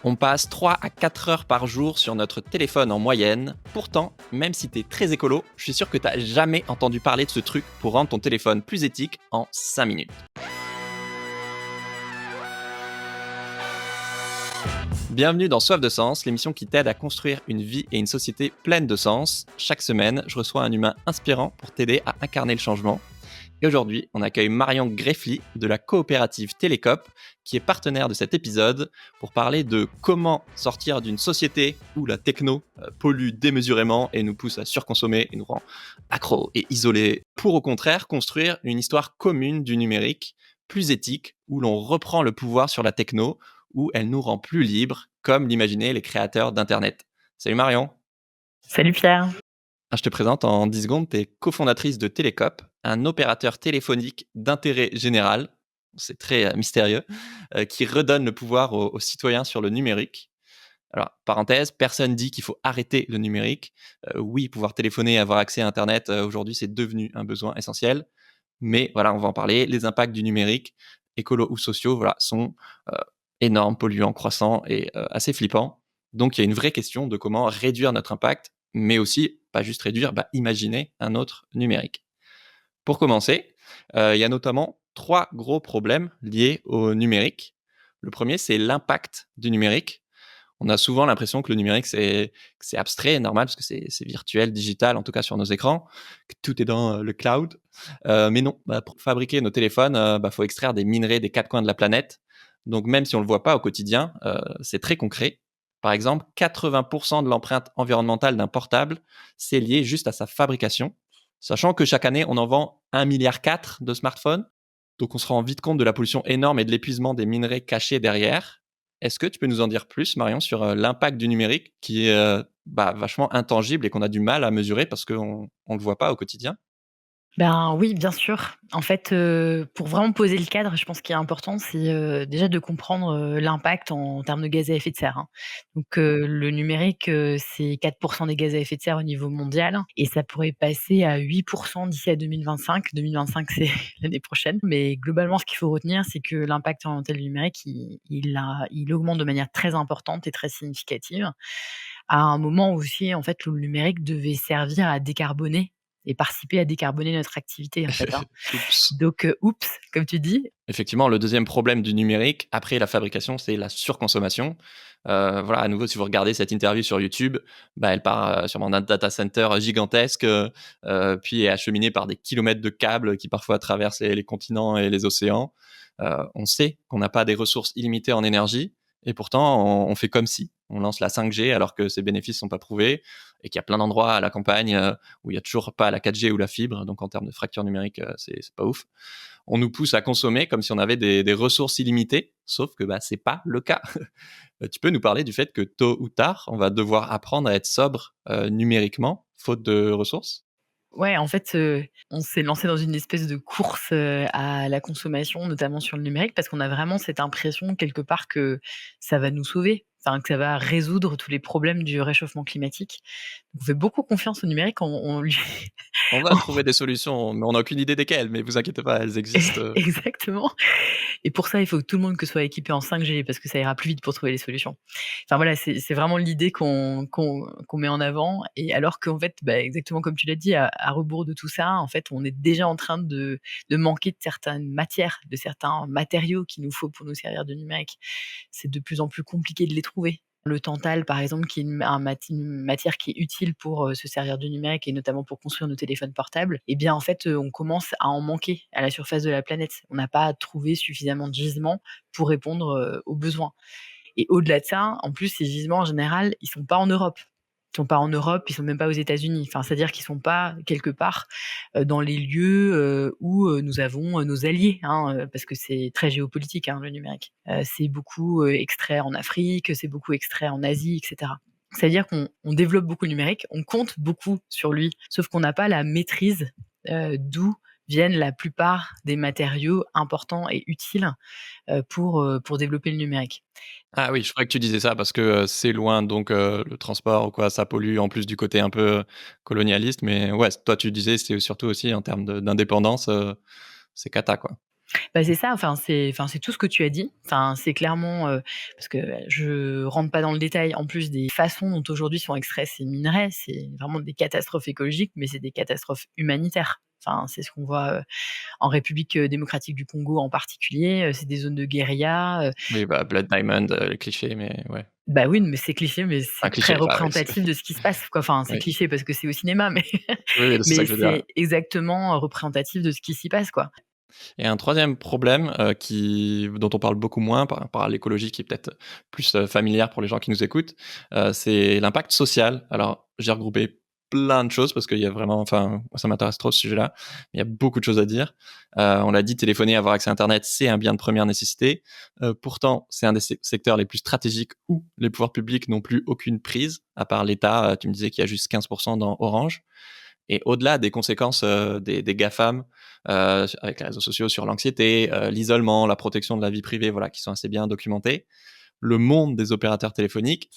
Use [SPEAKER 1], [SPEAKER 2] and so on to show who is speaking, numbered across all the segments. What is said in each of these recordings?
[SPEAKER 1] On passe 3 à 4 heures par jour sur notre téléphone en moyenne. Pourtant, même si t'es très écolo, je suis sûr que t'as jamais entendu parler de ce truc pour rendre ton téléphone plus éthique en 5 minutes. Bienvenue dans Soif de Sens, l'émission qui t'aide à construire une vie et une société pleine de sens. Chaque semaine, je reçois un humain inspirant pour t'aider à incarner le changement. Et aujourd'hui, on accueille Marion Greffly de la coopérative Télécoop, qui est partenaire de cet épisode, pour parler de comment sortir d'une société où la techno pollue démesurément et nous pousse à surconsommer et nous rend accros et isolés, pour au contraire construire une histoire commune du numérique, plus éthique, où l'on reprend le pouvoir sur la techno, où elle nous rend plus libres, comme l'imaginaient les créateurs d'Internet. Salut Marion.
[SPEAKER 2] Salut Pierre.
[SPEAKER 1] Je te présente en 10 secondes, tu es cofondatrice de Télécoop, un opérateur téléphonique d'intérêt général, c'est très mystérieux, qui redonne le pouvoir aux citoyens sur le numérique. Alors, parenthèse, personne dit qu'il faut arrêter le numérique. Oui, pouvoir téléphoner et avoir accès à Internet, aujourd'hui, c'est devenu un besoin essentiel. Mais voilà, on va en parler. Les impacts du numérique, écolo ou sociaux, voilà, sont énormes, polluants, croissants et assez flippants. Donc, il y a une vraie question de comment réduire notre impact, mais aussi, pas juste réduire, imaginer un autre numérique. Pour commencer, il y a notamment 3 gros problèmes liés au numérique. Le premier, c'est l'impact du numérique. On a souvent l'impression que le numérique, c'est abstrait, normal, parce que c'est virtuel, digital, en tout cas sur nos écrans, que tout est dans le cloud. Mais non, pour fabriquer nos téléphones, faut extraire des minerais des 4 coins de la planète. Donc même si on ne le voit pas au quotidien, c'est très concret. Par exemple, 80% de l'empreinte environnementale d'un portable, c'est lié juste à sa fabrication. Sachant que chaque année, on en vend 1,4 milliard de smartphones. Donc on se rend vite compte de la pollution énorme et de l'épuisement des minerais cachés derrière. Est-ce que tu peux nous en dire plus, Marion, sur l'impact du numérique qui est vachement intangible et qu'on a du mal à mesurer parce qu'on ne le voit pas au quotidien?
[SPEAKER 2] Ben oui, bien sûr. En fait, pour vraiment poser le cadre, je pense qu'il est important, c'est, déjà de comprendre, l'impact en termes de gaz à effet de serre, hein. Donc, le numérique, c'est 4 des gaz à effet de serre au niveau mondial et ça pourrait passer à 8 d'ici à 2025. 2025, c'est l'année prochaine. Mais globalement, ce qu'il faut retenir, c'est que l'impact environnemental du numérique, il augmente de manière très importante et très significative, à un moment aussi, en fait, où le numérique devait servir à décarboner et participer à décarboner notre activité, en fait, hein.
[SPEAKER 1] Oups.
[SPEAKER 2] Donc, oups, comme tu dis.
[SPEAKER 1] Effectivement, le deuxième problème du numérique, après la fabrication, c'est la surconsommation. Voilà, à nouveau, si vous regardez cette interview sur YouTube, elle part sûrement d'un data center gigantesque, puis est acheminée par des kilomètres de câbles qui parfois traversent les continents et les océans. On sait qu'on n'a pas des ressources illimitées en énergie, et pourtant, on fait comme si. On lance la 5G alors que ses bénéfices sont pas prouvés, et qu'il y a plein d'endroits à la campagne où il y a toujours pas la 4G ou la fibre, donc en termes de fracture numérique, c'est pas ouf. On nous pousse à consommer comme si on avait des ressources illimitées, sauf que c'est pas le cas. Tu peux nous parler du fait que tôt ou tard, on va devoir apprendre à être sobre numériquement, faute de ressources?
[SPEAKER 2] Ouais, en fait, on s'est lancé dans une espèce de course, à la consommation, notamment sur le numérique, parce qu'on a vraiment cette impression quelque part que ça va nous sauver, enfin que ça va résoudre tous les problèmes du réchauffement climatique. On fait beaucoup confiance au numérique, on lui
[SPEAKER 1] On va trouver des solutions, mais on n'a aucune idée desquelles, mais vous inquiétez pas, elles existent.
[SPEAKER 2] Exactement. Et pour ça, il faut que tout le monde soit équipé en 5G parce que ça ira plus vite pour trouver les solutions. Enfin voilà, c'est vraiment l'idée qu'on met en avant, et alors qu'en fait, exactement comme tu l'as dit, à rebours de tout ça, en fait, on est déjà en train de manquer de certaines matières, de certains matériaux qu'il nous faut pour nous servir de numérique. C'est de plus en plus compliqué de les trouver. Le tantal, par exemple, qui est une matière qui est utile pour, se servir du numérique et notamment pour construire nos téléphones portables, eh bien, en fait, on commence à en manquer à la surface de la planète. On n'a pas trouvé suffisamment de gisements pour répondre, aux besoins, et au-delà de ça, en plus, ces gisements, en général, ils sont pas en Europe. Ils sont pas en Europe, ils sont même pas aux États-Unis. Enfin, c'est-à-dire qu'ils sont pas quelque part, dans les lieux, où, nous avons, nos alliés, hein, parce que c'est très géopolitique, hein, le numérique. C'est beaucoup, extrait en Afrique, c'est beaucoup extrait en Asie, et cetera. C'est-à-dire qu'on développe beaucoup le numérique, on compte beaucoup sur lui, sauf qu'on n'a pas la maîtrise, d'où viennent la plupart des matériaux importants et utiles, pour développer le numérique.
[SPEAKER 1] Ah oui, je croyais que tu disais ça parce que c'est loin, donc le transport ou quoi, ça pollue en plus du côté un peu colonialiste. Mais ouais, toi tu disais c'est surtout aussi en termes d'indépendance, c'est cata quoi.
[SPEAKER 2] Bah, c'est ça, c'est tout ce que tu as dit. Enfin, c'est clairement, parce que je rentre pas dans le détail, en plus des façons dont aujourd'hui sont extraits ces minerais, c'est vraiment des catastrophes écologiques, mais c'est des catastrophes humanitaires. Enfin, c'est ce qu'on voit, en République, démocratique du Congo en particulier, c'est des zones de guérilla,
[SPEAKER 1] Oui, bah, Blood Diamond, le cliché, mais ouais.
[SPEAKER 2] bah, oui, mais c'est cliché, mais
[SPEAKER 1] Enfin
[SPEAKER 2] c'est très
[SPEAKER 1] cliché, enfin oui, c'est
[SPEAKER 2] représentatif de ce qui se passe, quoi. Enfin, c'est
[SPEAKER 1] oui.
[SPEAKER 2] cliché parce que c'est au cinéma, mais
[SPEAKER 1] Oui, oui, c'est ça
[SPEAKER 2] mais
[SPEAKER 1] que je veux dire.
[SPEAKER 2] c'est exactement représentatif de ce qui s'y passe, quoi.
[SPEAKER 1] Et un troisième problème, dont on parle beaucoup moins par rapport à l'écologie qui est peut-être plus, familière pour les gens qui nous écoutent, c'est l'impact social. Alors, j'ai regroupé plein de choses parce qu'il y a vraiment enfin, moi ça m'intéresse trop ce sujet-là. Il y a beaucoup de choses à dire. On l'a dit, téléphoner, avoir accès à internet, c'est un bien de première nécessité. Pourtant, c'est un des secteurs les plus stratégiques où les pouvoirs publics n'ont plus aucune prise, à part l'État, tu me disais qu'il y a juste 15 dans Orange. Et au-delà des conséquences des GAFAM, avec les réseaux sociaux sur l'anxiété, l'isolement, la protection de la vie privée, voilà, qui sont assez bien documentés, le monde des opérateurs téléphoniques,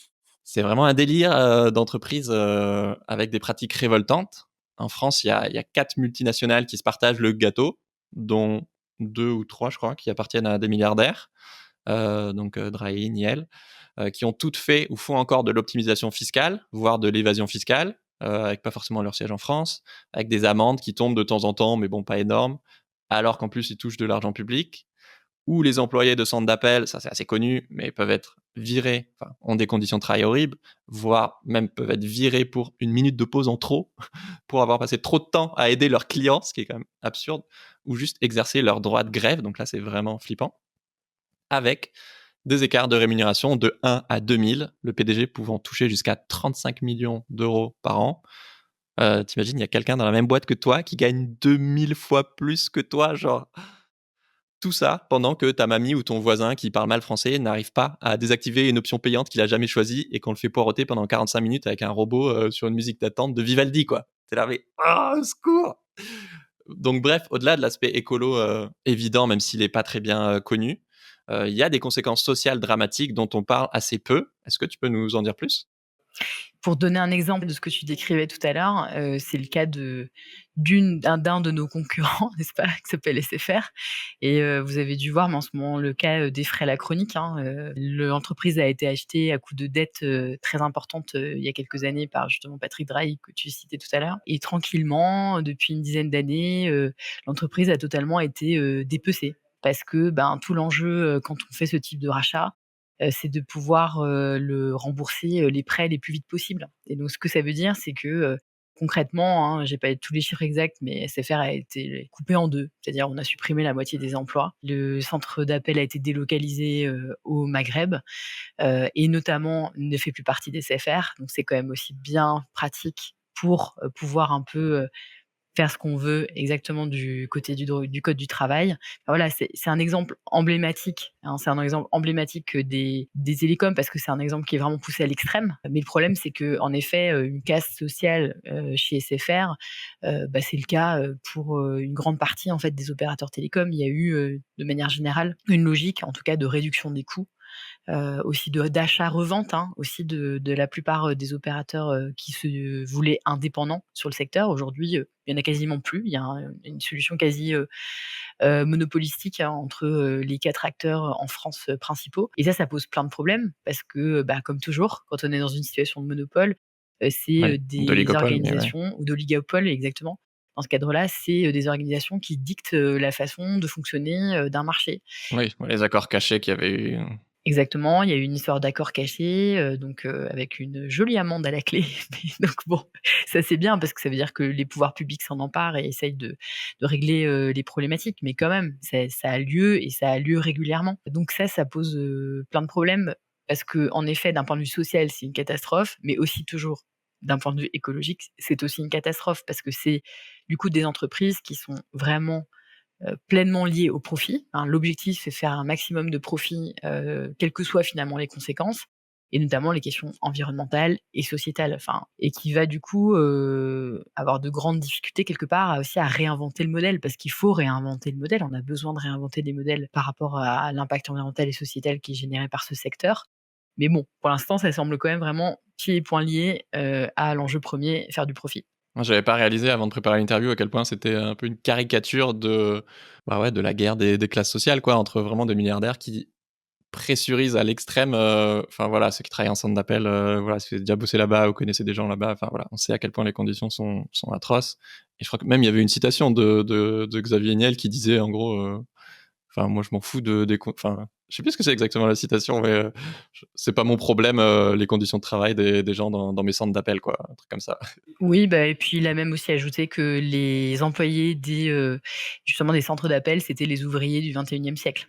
[SPEAKER 1] c'est vraiment un délire d'entreprise avec des pratiques révoltantes. En France, il y a 4 multinationales qui se partagent le gâteau, dont 2 ou 3, je crois, qui appartiennent à des milliardaires, donc Drahi, Niel, qui ont toutes fait ou font encore de l'optimisation fiscale, voire de l'évasion fiscale, avec pas forcément leur siège en France, avec des amendes qui tombent de temps en temps, mais bon, pas énormes, alors qu'en plus ils touchent de l'argent public. Ou les employés de centres d'appel, ça c'est assez connu, mais peuvent être virés, enfin, ont des conditions de travail horribles, voire même peuvent être virés pour une minute de pause en trop, pour avoir passé trop de temps à aider leurs clients, ce qui est quand même absurde, ou juste exercer leur droit de grève, donc là c'est vraiment flippant, avec des écarts de rémunération de 1 à 2000, le PDG pouvant toucher jusqu'à 35 millions d'euros par an. T'imagines, il y a quelqu'un dans la même boîte que toi qui gagne 2000 fois plus que toi, genre tout ça pendant que ta mamie ou ton voisin qui parle mal français n'arrive pas à désactiver une option payante qu'il a jamais choisie et qu'on le fait poireauter pendant 45 minutes avec un robot sur une musique d'attente de Vivaldi, quoi. T'es là, mais au secours. Donc bref, au-delà de l'aspect écolo évident, même s'il n'est pas très bien connu, il y a des conséquences sociales dramatiques dont on parle assez peu. Est-ce que tu peux nous en dire plus?
[SPEAKER 2] Pour donner un exemple de ce que tu décrivais tout à l'heure, c'est le cas d'un de nos concurrents, n'est-ce pas? Qui s'appelle SFR et vous avez dû voir, mais en ce moment, le cas, d'Effray la Chronique, hein, l'entreprise a été achetée à coup de dettes, très importantes, il y a quelques années par justement Patrick Drahi que tu citais tout à l'heure et tranquillement, depuis une dizaine d'années, l'entreprise a totalement été, dépecée. Parce que, ben, tout l'enjeu, quand on fait ce type de rachat, c'est de pouvoir, le rembourser, les prêts les plus vite possible et donc ce que ça veut dire, c'est que, concrètement, hein, j'ai pas tous les chiffres exacts, mais SFR a été coupé en 2. C'est-à-dire on a supprimé la moitié des emplois. Le centre d'appel a été délocalisé, au Maghreb, et notamment ne fait plus partie d'SFR, donc c'est quand même aussi bien pratique pour, pouvoir un peu, faire ce qu'on veut exactement du côté du code du travail. Enfin, voilà, c'est un exemple emblématique, hein, c'est un exemple emblématique, des télécoms parce que c'est un exemple qui est vraiment poussé à l'extrême. Mais le problème, c'est qu'en effet, une caste sociale, chez SFR, bah, c'est le cas, pour, une grande partie, en fait, des opérateurs télécoms. Il y a eu, de manière générale, une logique, en tout cas, de réduction des coûts, aussi d'achat-revente, hein, aussi de la plupart, des opérateurs, qui se voulaient indépendants sur le secteur. Aujourd'hui, il y en a quasiment plus. Il y a une solution quasi, monopolistique, hein, entre, les 4 acteurs en France, principaux et ça pose plein de problèmes parce que, bah, comme toujours, quand on est dans une situation de monopole, c'est,
[SPEAKER 1] Oui,
[SPEAKER 2] des
[SPEAKER 1] d'oligopole, mais ouais.
[SPEAKER 2] organisations ou d'oligopole exactement. Dans ce cadre-là, c'est, des organisations qui dictent, la façon de fonctionner, d'un marché.
[SPEAKER 1] Oui, les accords cachés qu'il y avait eu.
[SPEAKER 2] Exactement, il y a eu une histoire d'accord caché, donc avec une jolie amende à la clé. Mais donc bon, ça c'est bien parce que ça veut dire que les pouvoirs publics s'en emparent et essayent de régler, les problématiques. Mais quand même, ça a lieu et ça a lieu régulièrement. Donc ça pose, plein de problèmes parce qu'en effet, d'un point de vue social, c'est une catastrophe, mais aussi toujours d'un point de vue écologique, c'est aussi une catastrophe parce que c'est du coup des entreprises qui sont vraiment pleinement lié au profit, hein. L'objectif, c'est faire un maximum de profit, quelles que soient finalement les conséquences et notamment les questions environnementales et sociétales, enfin et qui va du coup, avoir de grandes difficultés quelque part aussi à réinventer le modèle parce qu'il faut réinventer le modèle. On a besoin de réinventer des modèles par rapport à l'impact environnemental et sociétal qui est généré par ce secteur. Mais bon, pour l'instant, ça semble quand même vraiment pieds et poings liés, à l'enjeu premier, faire du profit.
[SPEAKER 1] Moi, j'avais pas réalisé avant de préparer l'interview à quel point c'était un peu une caricature de, bah ouais, de la guerre des classes sociales, quoi, entre vraiment des milliardaires qui pressurisent à l'extrême. Enfin voilà, ceux qui travaillent en centre d'appel, voilà, si vous avez déjà bossé là-bas ou connaissez des gens là-bas, enfin voilà, on sait à quel point les conditions sont atroces. Et je crois que même il y avait une citation de Xavier Niel qui disait en gros, enfin moi je m'en fous enfin je sais plus ce que c'est exactement la citation, mais c'est pas mon problème les conditions de travail des gens dans mes centres d'appel, quoi, un truc comme ça.
[SPEAKER 2] Oui, bah et puis il a même aussi ajouté que les employés justement des centres d'appel, c'était les ouvriers du 21e siècle.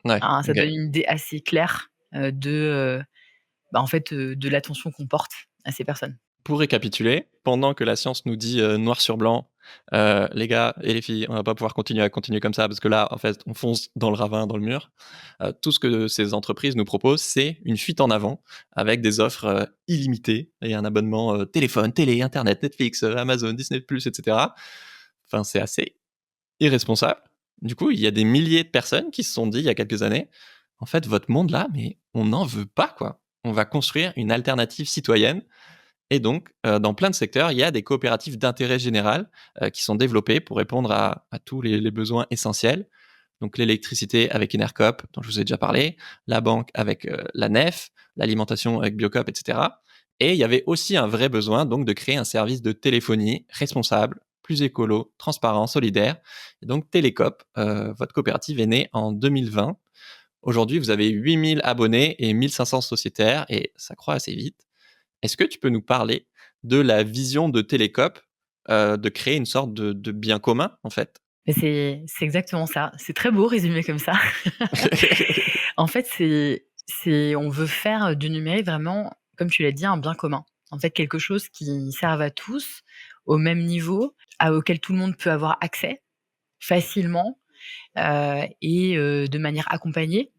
[SPEAKER 1] Ouais,
[SPEAKER 2] Hein, ça
[SPEAKER 1] ok.
[SPEAKER 2] donne une idée assez claire, en fait, de l'attention qu'on porte à ces personnes.
[SPEAKER 1] Pour récapituler, pendant que la science nous dit noir sur blanc, les gars et les filles, on va pas pouvoir continuer comme ça parce que là, en fait, on fonce dans le ravin, dans le mur. Tout ce que ces entreprises nous proposent, c'est une fuite en avant avec des offres illimitées et un abonnement téléphone, télé, internet, Netflix, Amazon, Disney+, etc. Enfin, c'est assez irresponsable. Du coup, il y a des milliers de personnes qui se sont dit il y a quelques années, en fait, votre monde là, mais on n'en veut pas, quoi. On va construire une alternative citoyenne et donc, dans plein de secteurs, il y a des coopératives d'intérêt général qui sont développées pour répondre à tous les besoins essentiels. Donc l'électricité avec Enercoop, dont je vous ai déjà parlé, la banque avec la Nef, l'alimentation avec Biocoop, etc. Et il y avait aussi un vrai besoin donc de créer un service de téléphonie responsable, plus écolo, transparent, solidaire. Et donc Télécoop, votre coopérative est née en 2020. Aujourd'hui, vous avez 8000 abonnés et 1500 sociétaires et ça croît assez vite. Est-ce que tu peux nous parler de la vision de Télécoop, de créer une sorte de bien commun, en fait?
[SPEAKER 2] Mais c'est exactement ça. C'est très beau résumé comme ça. En fait, on veut faire du numérique vraiment, comme tu l'as dit, un bien commun. En fait, quelque chose qui serve à tous, au même niveau, auquel tout le monde peut avoir accès facilement, de manière accompagnée.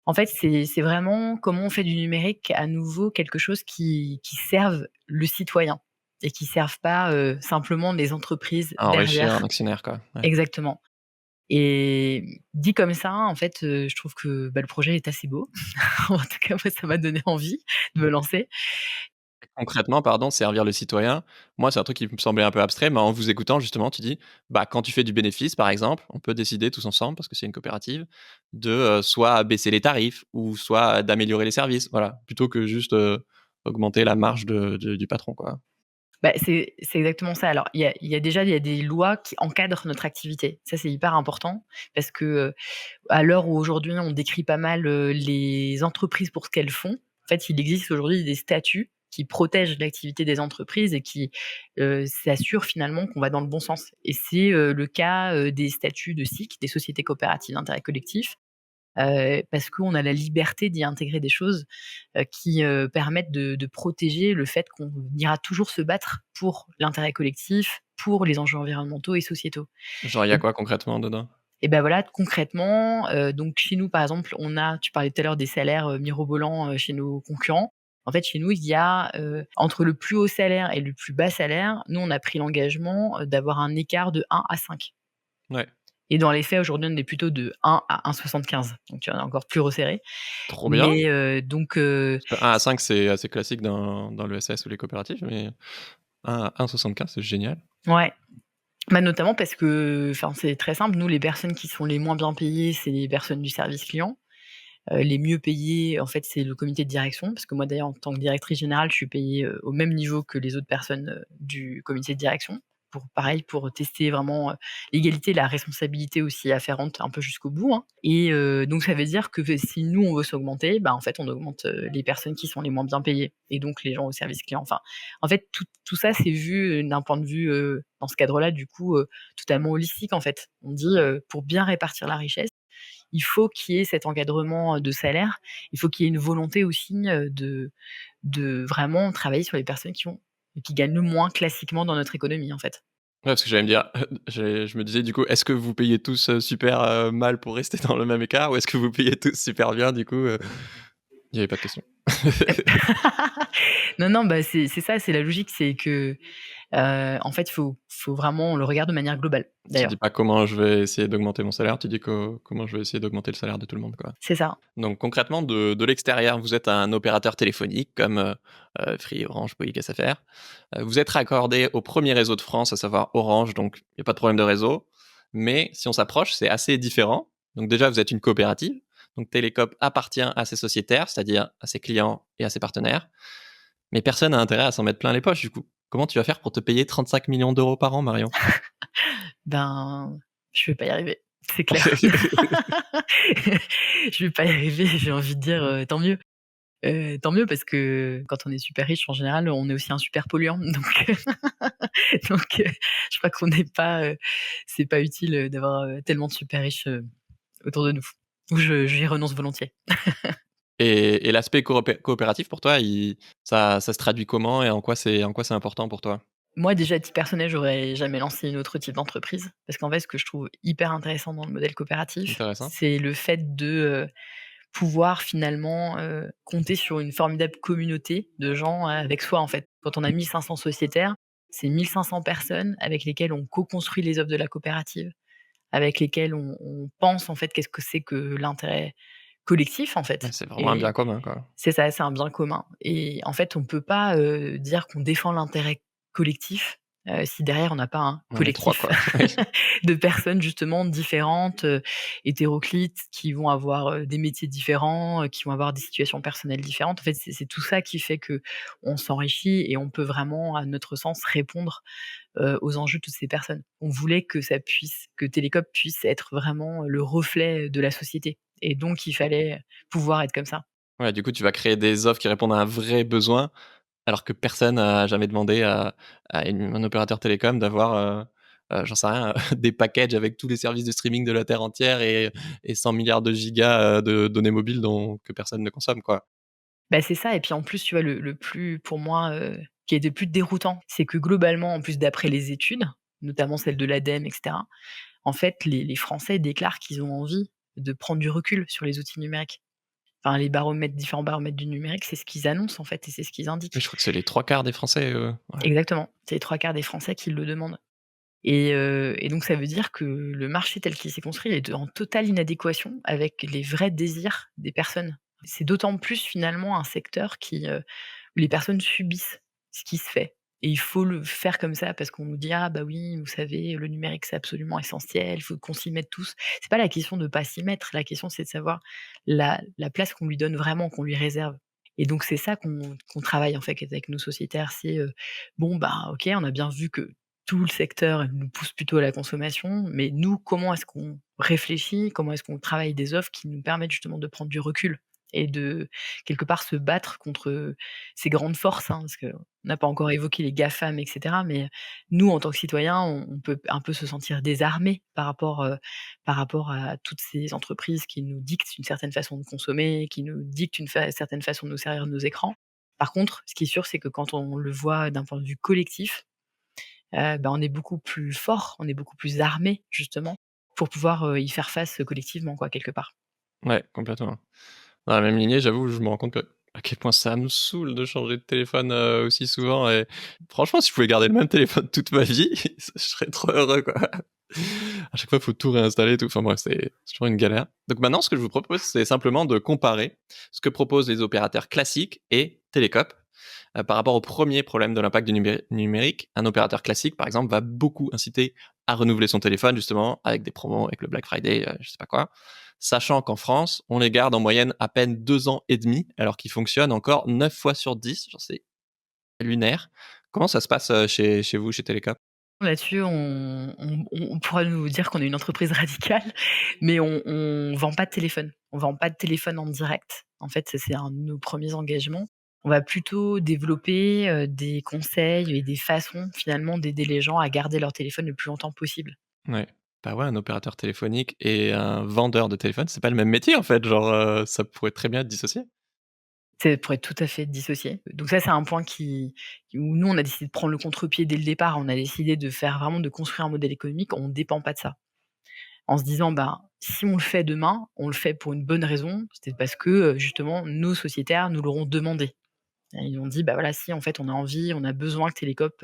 [SPEAKER 2] En fait, c'est vraiment comment on fait du numérique à nouveau quelque chose qui serve le citoyen et qui serve pas, simplement les entreprises
[SPEAKER 1] Enrichir un
[SPEAKER 2] derrière.
[SPEAKER 1] actionnaire, quoi. Ouais.
[SPEAKER 2] Exactement. Et dit comme ça, en fait, je trouve que, le projet est assez beau. En tout cas, moi, ça m'a donné envie de me lancer.
[SPEAKER 1] Concrètement, pardon, servir le citoyen, moi, c'est un truc qui me semblait un peu abstrait, mais en vous écoutant, justement, tu dis, bah, quand tu fais du bénéfice, par exemple, on peut décider tous ensemble, parce que c'est une coopérative, de soit baisser les tarifs ou soit d'améliorer les services, voilà, plutôt que juste augmenter la marge du patron, quoi.
[SPEAKER 2] C'est exactement ça. Alors, il y a des lois qui encadrent notre activité. Ça, c'est hyper important parce que, à l'heure où aujourd'hui on décrit pas mal, les entreprises pour ce qu'elles font, en fait, il existe aujourd'hui des statuts qui protègent l'activité des entreprises et qui, s'assurent finalement qu'on va dans le bon sens. Et c'est, le cas, des statuts de SIC, des sociétés coopératives d'intérêt collectif, parce qu'on a la liberté d'y intégrer des choses, qui, permettent de protéger le fait qu'on ira toujours se battre pour l'intérêt collectif, pour les enjeux environnementaux et sociétaux.
[SPEAKER 1] Genre, il y a
[SPEAKER 2] Et
[SPEAKER 1] quoi concrètement dedans?
[SPEAKER 2] et bah, voilà, concrètement, donc chez nous, par exemple, tu parlais tout à l'heure des salaires, mirobolants, chez nos concurrents. En fait, chez nous, il y a, entre le plus haut salaire et le plus bas salaire, nous, on a pris l'engagement, d'avoir un écart de 1 à 5.
[SPEAKER 1] Ouais,
[SPEAKER 2] Et dans les faits, aujourd'hui, on est plutôt de 1 à 1,75. Donc tu vois, on est encore plus resserré.
[SPEAKER 1] trop bien.
[SPEAKER 2] Mais,
[SPEAKER 1] 1 à 5, c'est assez classique dans l'ESS ou les coopératives, mais 1 à 1,75, c'est génial.
[SPEAKER 2] ouais, bah, notamment parce que, enfin, c'est très simple, nous, les personnes qui sont les moins bien payées, c'est les personnes du service client. Les mieux payées, en fait, c'est le comité de direction, parce que moi, d'ailleurs, en tant que directrice générale, je suis payée, au même niveau que les autres personnes, du comité de direction. Pour tester vraiment, l'égalité, la responsabilité aussi afférente un peu jusqu'au bout, hein. Donc ça veut dire que si nous, on veut s'augmenter, bah, en fait, on augmente, les personnes qui sont les moins bien payées et donc les gens au service client. Enfin, en fait, tout ça, c'est vu, d'un point de vue, dans ce cadre-là, du coup, totalement holistique, en fait. On dit, pour bien répartir la richesse, il faut qu'il y ait cet encadrement, de salaire. Il faut qu'il y ait une volonté aussi, de vraiment travailler sur les personnes qui gagnent le moins classiquement dans notre économie, en fait.
[SPEAKER 1] Ouais, parce que j'allais me dire, je me disais du coup, est-ce que vous payez tous super mal pour rester dans le même écart ou est-ce que vous payez tous super bien du coup Il n'y avait pas de question.
[SPEAKER 2] Non, non, bah, c'est ça, c'est la logique, c'est que, en fait, faut vraiment on le regarde de manière globale,
[SPEAKER 1] Tu dis
[SPEAKER 2] d'ailleurs.
[SPEAKER 1] pas: «Comment je vais essayer d'augmenter mon salaire», tu dis: «Co comment je vais essayer d'augmenter le salaire de tout le monde», quoi.
[SPEAKER 2] C'est ça.
[SPEAKER 1] Donc concrètement, de l'extérieur, vous êtes un opérateur téléphonique comme, Free, Orange, Bouygues, SFR. Vous êtes raccordé au premier réseau de France, à savoir Orange, donc il y a pas de problème de réseau. Mais si on s'approche, c'est assez différent. Donc déjà, vous êtes une coopérative. Donc Télécope appartient à ses sociétaires, c'est-à-dire à ses clients et à ses partenaires. Mais personne n'a intérêt à s'en mettre plein les poches, du coup. Comment tu vas faire pour te payer 35 millions d'euros par an, Marion?
[SPEAKER 2] Ben, je vais pas y arriver, c'est clair. Je vais pas y arriver, j'ai envie de dire, tant mieux parce que quand on est super riche, en général, on est aussi un super polluant donc je crois qu'on n'est pas, c'est pas utile, d'avoir, tellement de super riches, autour de nous. Ou j'y renonce volontiers.
[SPEAKER 1] Et l'aspect coopératif pour toi, ça se traduit comment et en quoi c'est important pour toi?
[SPEAKER 2] Moi, déjà, à titre personnel, j'aurais jamais lancé une autre type d'entreprise parce qu'en fait, ce que je trouve hyper intéressant dans le modèle coopératif,
[SPEAKER 1] Intéressant.
[SPEAKER 2] c'est le fait de, pouvoir finalement, compter sur une formidable communauté de gens avec soi, en fait. Quand on a 1 500 sociétaires, c'est 1 500 personnes avec lesquelles on co-construit les œuvres de la coopérative, avec lesquelles on pense, en fait, qu'est-ce que c'est que l'intérêt collectif, en
[SPEAKER 1] Ouais,
[SPEAKER 2] fait
[SPEAKER 1] c'est vraiment un bien
[SPEAKER 2] et
[SPEAKER 1] commun, quoi.
[SPEAKER 2] c'est ça, c'est un bien commun et en fait, on peut pas, dire qu'on défend l'intérêt collectif, si derrière on n'a pas un
[SPEAKER 1] On est 3
[SPEAKER 2] collectif
[SPEAKER 1] quoi. Oui.
[SPEAKER 2] de personnes justement différentes, hétéroclites, qui vont avoir, des métiers différents, qui vont avoir des situations personnelles différentes. En fait, c'est tout ça qui fait qu'on s'enrichit et on peut vraiment, à notre sens, répondre, aux enjeux de toutes ces personnes. On voulait que Télécope puisse être vraiment le reflet de la société et donc il fallait pouvoir être comme ça.
[SPEAKER 1] Ouais, du coup, tu vas créer des offres qui répondent à un vrai besoin, alors que personne n'a jamais demandé à un opérateur télécom d'avoir, j'en sais rien, des packages avec tous les services de streaming de la terre entière et 100 milliards de gigas, de données mobiles dont que personne ne consomme, quoi.
[SPEAKER 2] Bah, c'est ça et puis en plus, tu vois, le plus pour moi, qui est le plus déroutant, c'est que globalement, en plus d'après les études, notamment celles de l'ADEME et cetera, en fait, les Français déclarent qu'ils ont envie de prendre du recul sur les outils numériques. Enfin, les baromètres différents baromètres du numérique, c'est ce qu'ils annoncent, en fait et c'est ce qu'ils
[SPEAKER 1] Oui,
[SPEAKER 2] indiquent.
[SPEAKER 1] je crois que c'est les 3/4 des Français, ouais.
[SPEAKER 2] Exactement, c'est les 3/4 des Français qui le demandent et donc ça veut dire que le marché tel qu'il s'est construit est en totale inadéquation avec les vrais désirs des personnes. C'est d'autant plus finalement un secteur où les personnes subissent ce qui se fait et il faut le faire comme ça parce qu'on nous dit: «Ah bah oui, vous savez, le numérique, c'est absolument essentiel, il faut qu'on s'y mette tous». C'est pas la question de pas s'y mettre, la question c'est de savoir la place qu'on lui donne vraiment, qu'on lui réserve et donc c'est ça qu'on travaille en fait avec nos sociétaires. C'est, bon bah OK, on a bien vu que tout le secteur nous pousse plutôt à la consommation, mais nous, comment est-ce qu'on réfléchit? Comment est-ce qu'on travaille des offres qui nous permettent justement de prendre du recul et de quelque part se battre contre, ces grandes forces, hein, parce qu'on n'a pas encore évoqué les GAFAM et cetera, mais nous, en tant que citoyens, on peut un peu se sentir désarmés par rapport à toutes ces entreprises qui nous dictent une certaine façon de consommer, qui nous dictent une certaine façon de nous servir de nos écrans. Par contre, ce qui est sûr, c'est que quand on le voit d'un point de vue collectif, bah, on est beaucoup plus fort, on est beaucoup plus armés justement pour pouvoir, y faire face, collectivement quoi, quelque part.
[SPEAKER 1] Ouais, complètement. Dans la même lignée, j'avoue, je me rends compte à quel point ça me saoule de changer de téléphone, aussi souvent et franchement, si je pouvais garder le même téléphone toute ma vie, je serais trop heureux, quoi. À chaque fois, il faut tout réinstaller et tout. Enfin bref, c'est toujours une galère. Donc maintenant, ce que je vous propose, c'est simplement de comparer ce que proposent les opérateurs classiques et Télécope. Par rapport au premier problème de l'impact du numérique, un opérateur classique, par exemple, va beaucoup inciter à renouveler son téléphone, justement, avec des promos, avec le Black Friday, je sais pas quoi. Sachant qu'en France, on les garde en moyenne à peine 2 ans et demi, alors qu'ils fonctionnent encore 9 fois sur 10. Genre, c'est lunaire. Comment ça se passe chez vous, chez Télécom?
[SPEAKER 2] Là-dessus, on pourra nous dire qu'on est une entreprise radicale, mais on vend pas de téléphone. On vend pas de téléphone en direct. En fait, ça c'est un de nos premiers engagements. On va plutôt développer, des conseils et des façons finalement d'aider les gens à garder leur téléphone le plus longtemps possible.
[SPEAKER 1] Ouais. Bah ouais, un opérateur téléphonique et un vendeur de téléphone, c'est pas le même métier, en fait. Genre, ça pourrait très bien être dissocié.
[SPEAKER 2] C'est pour être tout à fait dissocié. Donc ça, c'est un point où nous, on a décidé de prendre le contre-pied dès le départ. On a décidé de faire vraiment de construire un modèle économique, on ne dépend pas de ça. en se disant: «Bah, si on le fait demain, on le fait pour une bonne raison, c'est parce que, justement nos sociétaires nous l'auront demandé». Et ils ont dit: «Bah, voilà, si en fait on a envie, on a besoin que Télécope,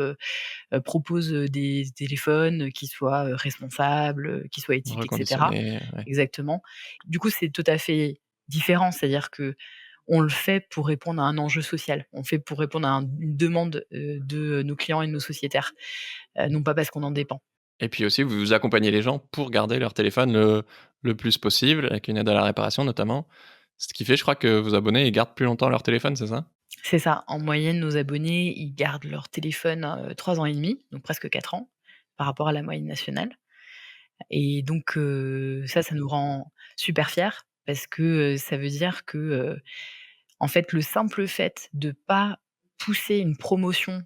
[SPEAKER 2] propose, des téléphones qui soient, responsables, qui soient éthiques et cetera».
[SPEAKER 1] Reconditionné, ouais.
[SPEAKER 2] Exactement. Du coup, c'est tout à fait différent, c'est-à-dire qu'on le fait pour répondre à un enjeu social. On le fait pour répondre à une demande, de nos clients et de nos sociétaires, non pas parce qu'on en dépend.
[SPEAKER 1] Et puis aussi, vous accompagnez les gens pour garder leur téléphone le plus possible, avec une aide à la réparation notamment. Ce qui fait, je crois que vos abonnés, ils gardent plus longtemps leur téléphone, c'est ça?
[SPEAKER 2] C'est ça. En moyenne, nos abonnés, ils gardent leur téléphone, 3 ans et demi, donc presque 4 ans, par rapport à la moyenne nationale. Et donc ça nous rend super fiers parce que, ça veut dire que, en fait, le simple fait de pas pousser une promotion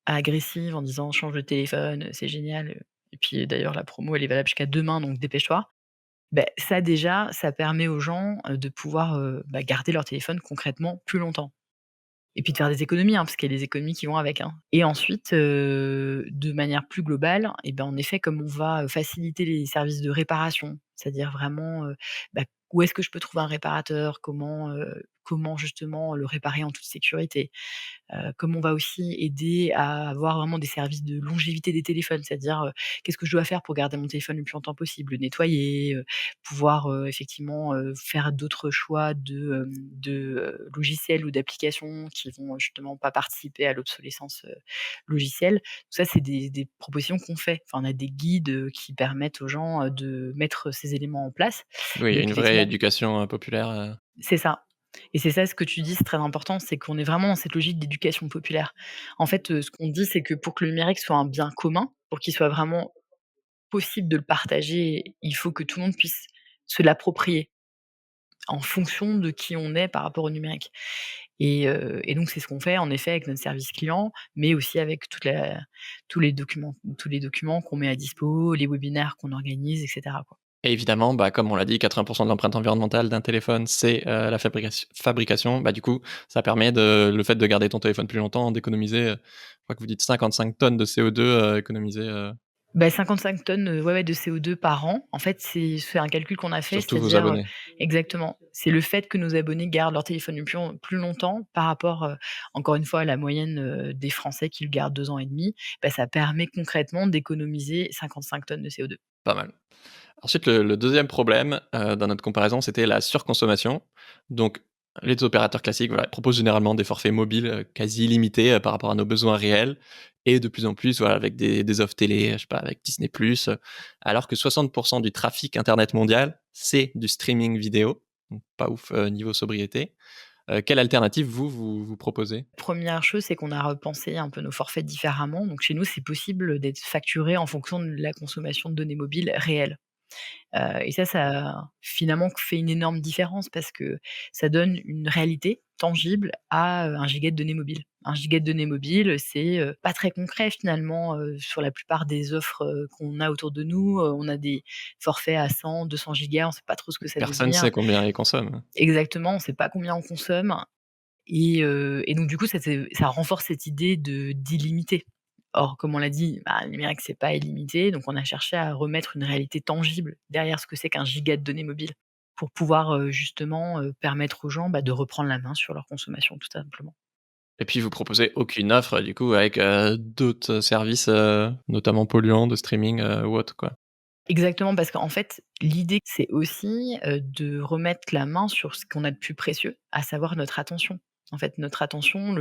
[SPEAKER 2] agressive en disant: «Change de téléphone, c'est génial, et puis d'ailleurs la promo elle est valable jusqu'à demain donc dépêche-toi». Beh, ça déjà, ça permet aux gens, de pouvoir, garder leur téléphone concrètement plus longtemps. Et puis de faire des économies, hein, parce qu'il y a des économies qui vont avec, hein. Et ensuite, de manière plus globale, et ben, en effet, comme on va, faciliter les services de réparation, c'est-à-dire vraiment, où est-ce que je peux trouver un réparateur? Comment justement le réparer en toute sécurité? Comme on va aussi aider à avoir vraiment des services de longévité des téléphones, c'est-à-dire, qu'est-ce que je dois faire pour garder mon téléphone le plus longtemps possible? Le nettoyer, pouvoir, effectivement, faire d'autres choix logiciels ou d'applications qui vont, justement pas participer à l'obsolescence, logicielle. Tout ça, c'est des propositions qu'on fait. Enfin, on a des guides, qui permettent aux gens, de mettre ces éléments en place.
[SPEAKER 1] Oui, il
[SPEAKER 2] Et
[SPEAKER 1] y a
[SPEAKER 2] donc
[SPEAKER 1] une vraie
[SPEAKER 2] effectivement
[SPEAKER 1] éducation, populaire,
[SPEAKER 2] c'est ça. Et c'est ça, ce que tu dis, c'est très important, c'est qu'on est vraiment dans cette logique d'éducation populaire. En fait, ce qu'on dit, c'est que pour que le numérique soit un bien commun, pour qu'il soit vraiment possible de le partager, il faut que tout le monde puisse se l'approprier en fonction de qui on est par rapport au numérique. Et donc c'est ce qu'on fait en effet avec notre service client, mais aussi avec tous les documents qu'on met à dispo, les webinaires qu'on organise et cetera, quoi.
[SPEAKER 1] et évidemment, bah, comme on l'a dit, 80 de l'empreinte environnementale d'un téléphone, c'est, la fabrication. Bah, du coup, ça permet le fait de garder ton téléphone plus longtemps, d'économiser, je crois que vous dites 55 tonnes de CO2, économisées,
[SPEAKER 2] 55 tonnes, ouais, ouais, de CO2 par an. En fait, c'est un calcul qu'on a fait,
[SPEAKER 1] sur tous vos
[SPEAKER 2] c'est-à-dire,
[SPEAKER 1] abonnés.
[SPEAKER 2] exactement, c'est le fait que nos abonnés gardent leur téléphone plus longtemps par rapport, encore une fois, à la moyenne, des Français qui le gardent 2 ans et demi. Bah, ça permet concrètement d'économiser 55 tonnes de CO2.
[SPEAKER 1] Pas mal. Ensuite, le 2e problème, dans notre comparaison, c'était la surconsommation. Donc les opérateurs classiques, voilà, proposent généralement des forfaits mobiles, quasi illimités, par rapport à nos besoins réels, et de plus en plus, voilà, avec des offres télé, je sais pas, avec Disney+, alors que 60 du trafic internet mondial, c'est du streaming vidéo, donc pas ouf, niveau sobriété. Quelle alternative vous proposez?
[SPEAKER 2] Première chose, c'est qu'on a repensé un peu nos forfaits différemment. Donc chez nous, c'est possible d'être facturé en fonction de la consommation de données mobiles réelles. Et ça a finalement fait une énorme différence parce que ça donne une réalité tangible à, 1 giga de données mobiles. 1 giga de données mobiles, c'est, pas très concret finalement, sur la plupart des offres, qu'on a autour de nous. On a des forfaits à 100-200 gigas, on sait pas trop ce que ça veut
[SPEAKER 1] Personne
[SPEAKER 2] dire.
[SPEAKER 1] sait combien ils consomment.
[SPEAKER 2] Exactement, on sait pas combien on consomme. Et donc du coup, ça renforce cette idée d'illimité. Or, comme on l'a dit, le numérique, c'est pas illimité, donc on a cherché à remettre une réalité tangible derrière ce que c'est qu'un giga de données mobiles, pour pouvoir, justement, permettre aux gens, de reprendre la main sur leur consommation, tout simplement.
[SPEAKER 1] Et puis vous proposez aucune offre, du coup, avec, d'autres services, notamment polluants de streaming, ou autre, quoi?
[SPEAKER 2] Exactement, parce qu'en fait, l'idée, c'est aussi, de remettre la main sur ce qu'on a de plus précieux, à savoir notre attention. En fait, notre attention,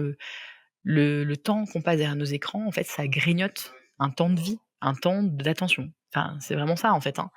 [SPEAKER 2] le temps qu'on passe derrière nos écrans, en fait, ça grignote un temps de vie, un temps d'attention. Enfin, c'est vraiment ça, en fait, hein.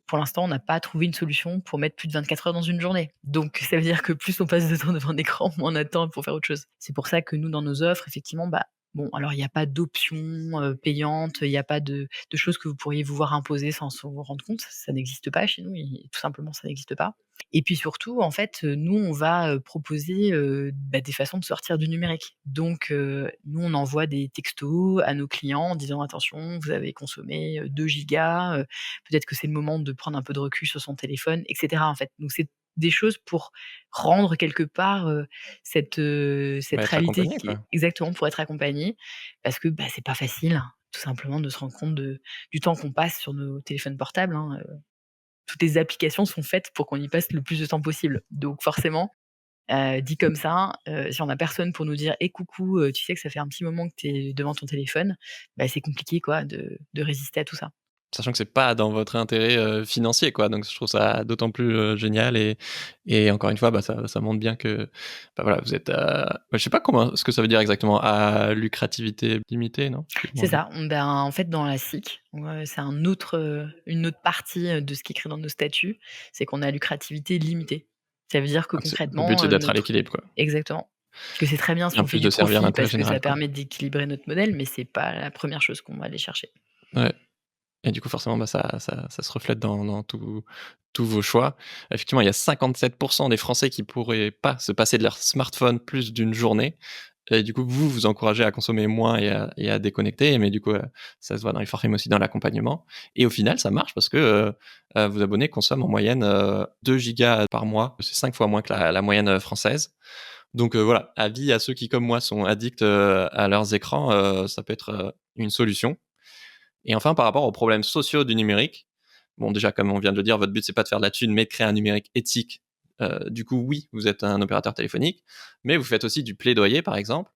[SPEAKER 2] Pour l'instant, on n'a pas trouvé une solution pour mettre plus de 24 heures dans une journée. Donc ça veut dire que plus on passe de temps devant un écran, moins on a de temps pour faire autre chose. C'est pour ça que nous, dans nos offres, effectivement, bon, alors il y a pas d'option, payante, il y a pas de choses que vous pourriez vous voir imposer sans vous rendre compte. Ça n'existe pas chez nous, et tout simplement, ça n'existe pas. Et puis surtout, en fait, nous, on va, proposer, des façons de sortir du numérique. Donc, nous, on envoie des textos à nos clients en disant: «Attention, vous avez consommé, 2 gigas, peut-être que c'est le moment de prendre un peu de recul sur son téléphone», et cetera, en fait. Donc c'est des choses pour rendre quelque part, cette
[SPEAKER 1] Bah, être
[SPEAKER 2] réalité
[SPEAKER 1] accompagné,
[SPEAKER 2] qui est
[SPEAKER 1] quoi.
[SPEAKER 2] exactement, pour être accompagné parce que, c'est pas facile. tout simplement de se rendre compte du temps qu'on passe sur nos téléphones portables, hein. Toutes les applications sont faites pour qu'on y passe le plus de temps possible. Donc forcément, dit comme ça, si on a personne pour nous dire: «Eh coucou, tu sais que ça fait un petit moment que tu es devant ton téléphone», bah, c'est compliqué quoi de résister à tout ça.
[SPEAKER 1] Sachant que c'est pas dans votre intérêt, financier, quoi, donc je trouve ça d'autant plus, génial et encore une fois, bah, ça montre bien que, bah, voilà, vous êtes, je sais pas comment ce que ça veut dire exactement, à lucrativité limitée, non? Je sais plus comment
[SPEAKER 2] C'est
[SPEAKER 1] on dit.
[SPEAKER 2] ça, ben, en fait, dans la SIC, c'est une autre partie, de ce qui est écrit dans nos statuts, c'est qu'on a lucrativité limitée. Ça veut dire que
[SPEAKER 1] Ah, c'est le but,
[SPEAKER 2] concrètement,
[SPEAKER 1] c'est d'être à
[SPEAKER 2] notre
[SPEAKER 1] l'équilibre, quoi.
[SPEAKER 2] exactement. Parce que c'est très bien si
[SPEAKER 1] Bien
[SPEAKER 2] on fait
[SPEAKER 1] plus
[SPEAKER 2] du
[SPEAKER 1] de servir
[SPEAKER 2] profit
[SPEAKER 1] l'intérêt
[SPEAKER 2] parce que
[SPEAKER 1] général,
[SPEAKER 2] ça
[SPEAKER 1] quoi.
[SPEAKER 2] permet d'équilibrer notre modèle, mais c'est pas la première chose qu'on va aller chercher.
[SPEAKER 1] Ouais. Et du coup, forcément, bah, ça se reflète dans tous vos choix. Effectivement, il y a 57% des Français qui pourraient pas se passer de leur smartphone plus d'une journée et du coup, vous encouragez à consommer moins et à déconnecter, mais du coup, ça se voit dans les forfaits, mais aussi dans l'accompagnement et au final, ça marche parce que, vos abonnés consomment en moyenne, 2 gigas par mois. C'est 5 fois moins que la moyenne, française. Donc, voilà, avis à ceux qui, comme moi, sont addicts, à leurs écrans, ça peut être, une solution. Et enfin, par rapport aux problèmes sociaux du numérique, bon, déjà, comme on vient de le dire, votre but, c'est pas de faire de la thune, mais de créer un numérique éthique. Du coup, oui, vous êtes un opérateur téléphonique, mais vous faites aussi du plaidoyer, par exemple,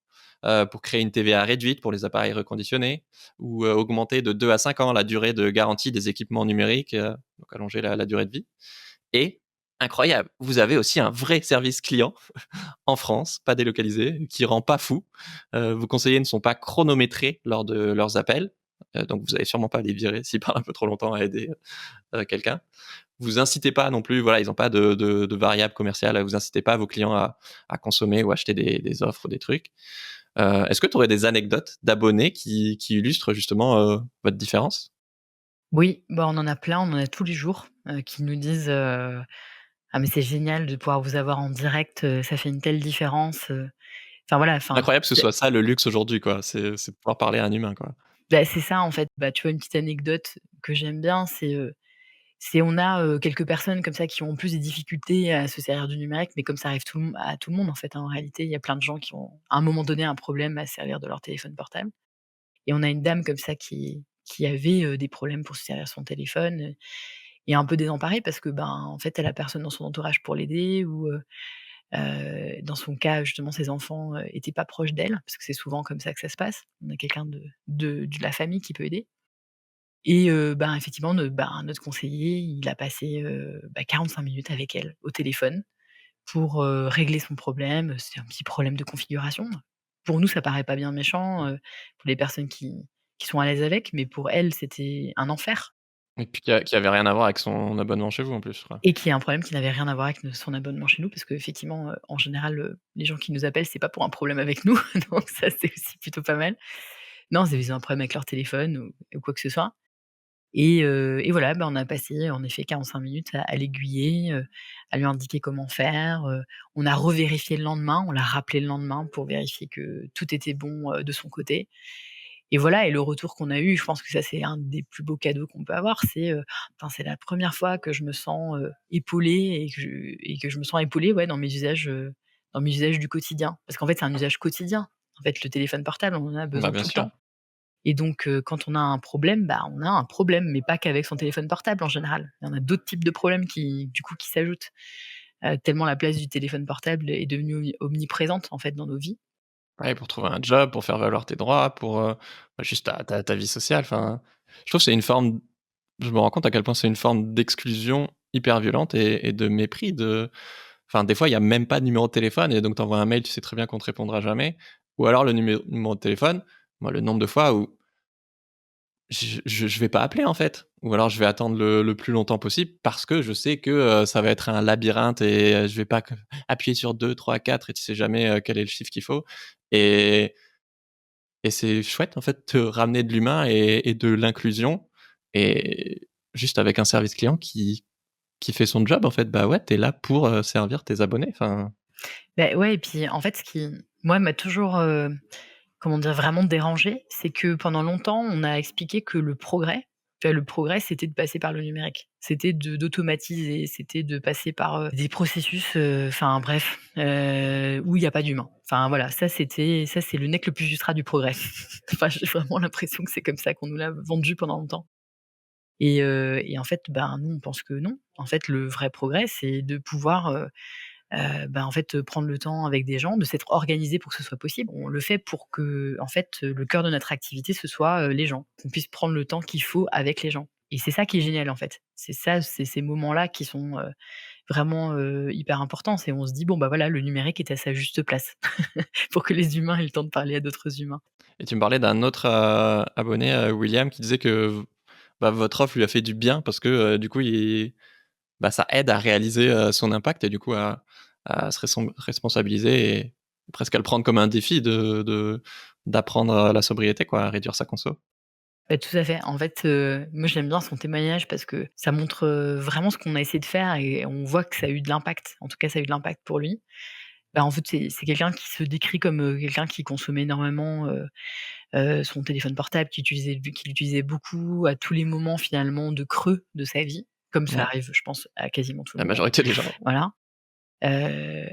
[SPEAKER 1] pour créer une TVA réduite pour les appareils reconditionnés, ou augmenter de 2 à 5 ans la durée de garantie des équipements numériques, donc allonger la durée de vie. Et, incroyable, vous avez aussi un vrai service client en France, pas délocalisé, qui rend pas fou. Vos conseillers ne sont pas chronométrés lors de leurs appels, donc vous allez sûrement pas les virer s'ils parlent un peu trop longtemps à aider quelqu'un. Vous incitez pas non plus, voilà, ils n'ont pas de variable commerciale. Vous incitez pas vos clients à consommer ou acheter des offres ou des trucs. Est-ce que tu aurais des anecdotes d'abonnés qui illustrent justement votre différence?
[SPEAKER 2] Oui, bah, on en a plein, on en a tous les jours, qui nous disent, «Ah mais c'est génial de pouvoir vous avoir en direct, ça fait une telle différence», enfin voilà, enfin,
[SPEAKER 1] Incroyable que ce soit ça le luxe aujourd'hui, quoi. C'est de pouvoir parler à un humain, quoi.
[SPEAKER 2] bah, c'est ça en fait. Bah, tu vois, une petite anecdote que j'aime bien, c'est on a, quelques personnes comme ça qui ont plus des difficultés à se servir du numérique, mais comme ça arrive à tout le monde en fait, hein, en réalité. Il y a plein de gens qui ont, à un moment donné, un problème à se servir de leur téléphone portable et on a une dame comme ça qui avait, des problèmes pour se servir de son téléphone, et un peu désemparée parce que, ben, en fait, elle a personne dans son entourage pour l'aider ou, dans son cas, justement, ses enfants, étaient pas proches d'elle, parce que c'est souvent comme ça que ça se passe. On a quelqu'un de la famille qui peut aider. Et ben, effectivement, notre conseiller, il a passé, 45 minutes avec elle au téléphone pour, régler son problème. C'est un petit problème de configuration. Pour nous, ça paraît pas bien méchant, pour les personnes qui sont à l'aise avec, mais pour elle, c'était un enfer
[SPEAKER 1] Et puis qui avait rien à voir avec son abonnement chez vous, en plus, je crois.
[SPEAKER 2] et qui est un problème qui n'avait rien à voir avec son abonnement chez nous parce qu'effectivement, en général, les gens qui nous appellent, c'est pas pour un problème avec nous, donc ça, c'est aussi plutôt pas mal. Non, c'est ils ont un problème avec leur téléphone ou quoi que ce soit. Et voilà, bah, on a passé en effet 45 minutes à l'aiguiller, à lui indiquer comment faire, on a revérifié le lendemain, on l'a rappelé le lendemain pour vérifier que tout était bon, de son côté. Et voilà, et le retour qu'on a eu, je pense que ça c'est un des plus beaux cadeaux qu'on peut avoir, c'est, enfin c'est la première fois que je me sens, épaulée et que je me sens épaulée, ouais, dans mes usages du quotidien. Parce qu'en fait, c'est un usage quotidien. En fait, le téléphone portable, on en a
[SPEAKER 1] Bah,
[SPEAKER 2] besoin
[SPEAKER 1] bien
[SPEAKER 2] tout le
[SPEAKER 1] sûr.
[SPEAKER 2] temps. Et donc, quand on a un problème, bah, on a un problème, mais pas qu'avec son téléphone portable en général. Il y en a d'autres types de problèmes qui, du coup, qui s'ajoutent, tellement la place du téléphone portable est devenue omniprésente, en fait, dans nos vies.
[SPEAKER 1] Ouais, pour trouver un job, pour faire valoir tes droits, pour, bah, juste ta vie sociale, enfin, je trouve que c'est une forme je me rends compte à quel point c'est une forme d'exclusion hyper violente et de mépris de enfin, des fois, il y a même pas de numéro de téléphone et donc tu envoies un mail, tu sais très bien qu'on te répondra jamais ou alors le numéro de téléphone, moi, le nombre de fois où je vais pas appeler, en fait, ou alors je vais attendre le plus longtemps possible parce que je sais que, ça va être un labyrinthe et je vais pas que appuyer sur 2, 3, 4 et tu sais jamais, quel est le chiffre qu'il faut et et c'est chouette, en fait, de ramener de l'humain et de l'inclusion et juste avec un service client qui fait son job, en fait. Bah, ouais, tu es là pour, servir tes abonnés, enfin
[SPEAKER 2] Beh, ouais, et puis, en fait, ce qui, moi, m'a toujours, comment dire? Vraiment dérangé, c'est que pendant longtemps, on a expliqué que le progrès, tu vois, le progrès, c'était de passer par le numérique. C'était d'automatiser, c'était de passer par, des processus, enfin bref, où il y a pas d'humain. Enfin voilà, ça c'est le nec le plus ultra du progrès. Enfin, j'ai vraiment l'impression que c'est comme ça qu'on nous l'a vendu pendant longtemps et en fait, ben, nous, on pense que non. En fait, le vrai progrès, c'est de pouvoir, bah, en fait, prendre le temps avec des gens, de s'être organisé pour que ce soit possible. On le fait pour que, en fait, le cœur de notre activité, ce soit, les gens, qu'on puisse prendre le temps qu'il faut avec les gens et c'est ça qui est génial, en fait. C'est ça, c'est ces moments-là qui sont, vraiment, hyper importants. C'est on se dit: «Bon, bah, voilà, le numérique est à sa juste place», pour que les humains aient le temps de parler à d'autres humains.
[SPEAKER 1] Et tu me parlais d'un autre, abonné, William, qui disait que, bah, votre offre lui a fait du bien parce que, du coup, bah, ça aide à réaliser, son impact et du coup à se responsabiliser et presque à le prendre comme un défi d'apprendre, la sobriété quoi, à réduire sa conso.
[SPEAKER 2] Bah, tout à fait. En fait, moi j'aime bien son témoignage parce que ça montre, vraiment ce qu'on a essayé de faire et on voit que ça a eu de l'impact. En tout cas, ça a eu de l'impact pour lui. Bah, en fait, c'est quelqu'un qui se décrit comme, quelqu'un qui consommait énormément, son téléphone portable, qui l'utilisait beaucoup à tous les moments finalement de creux de sa vie, comme ça
[SPEAKER 1] Ouais,
[SPEAKER 2] arrive, je pense, à quasiment tout le
[SPEAKER 1] la
[SPEAKER 2] monde.
[SPEAKER 1] majorité des gens.
[SPEAKER 2] Voilà,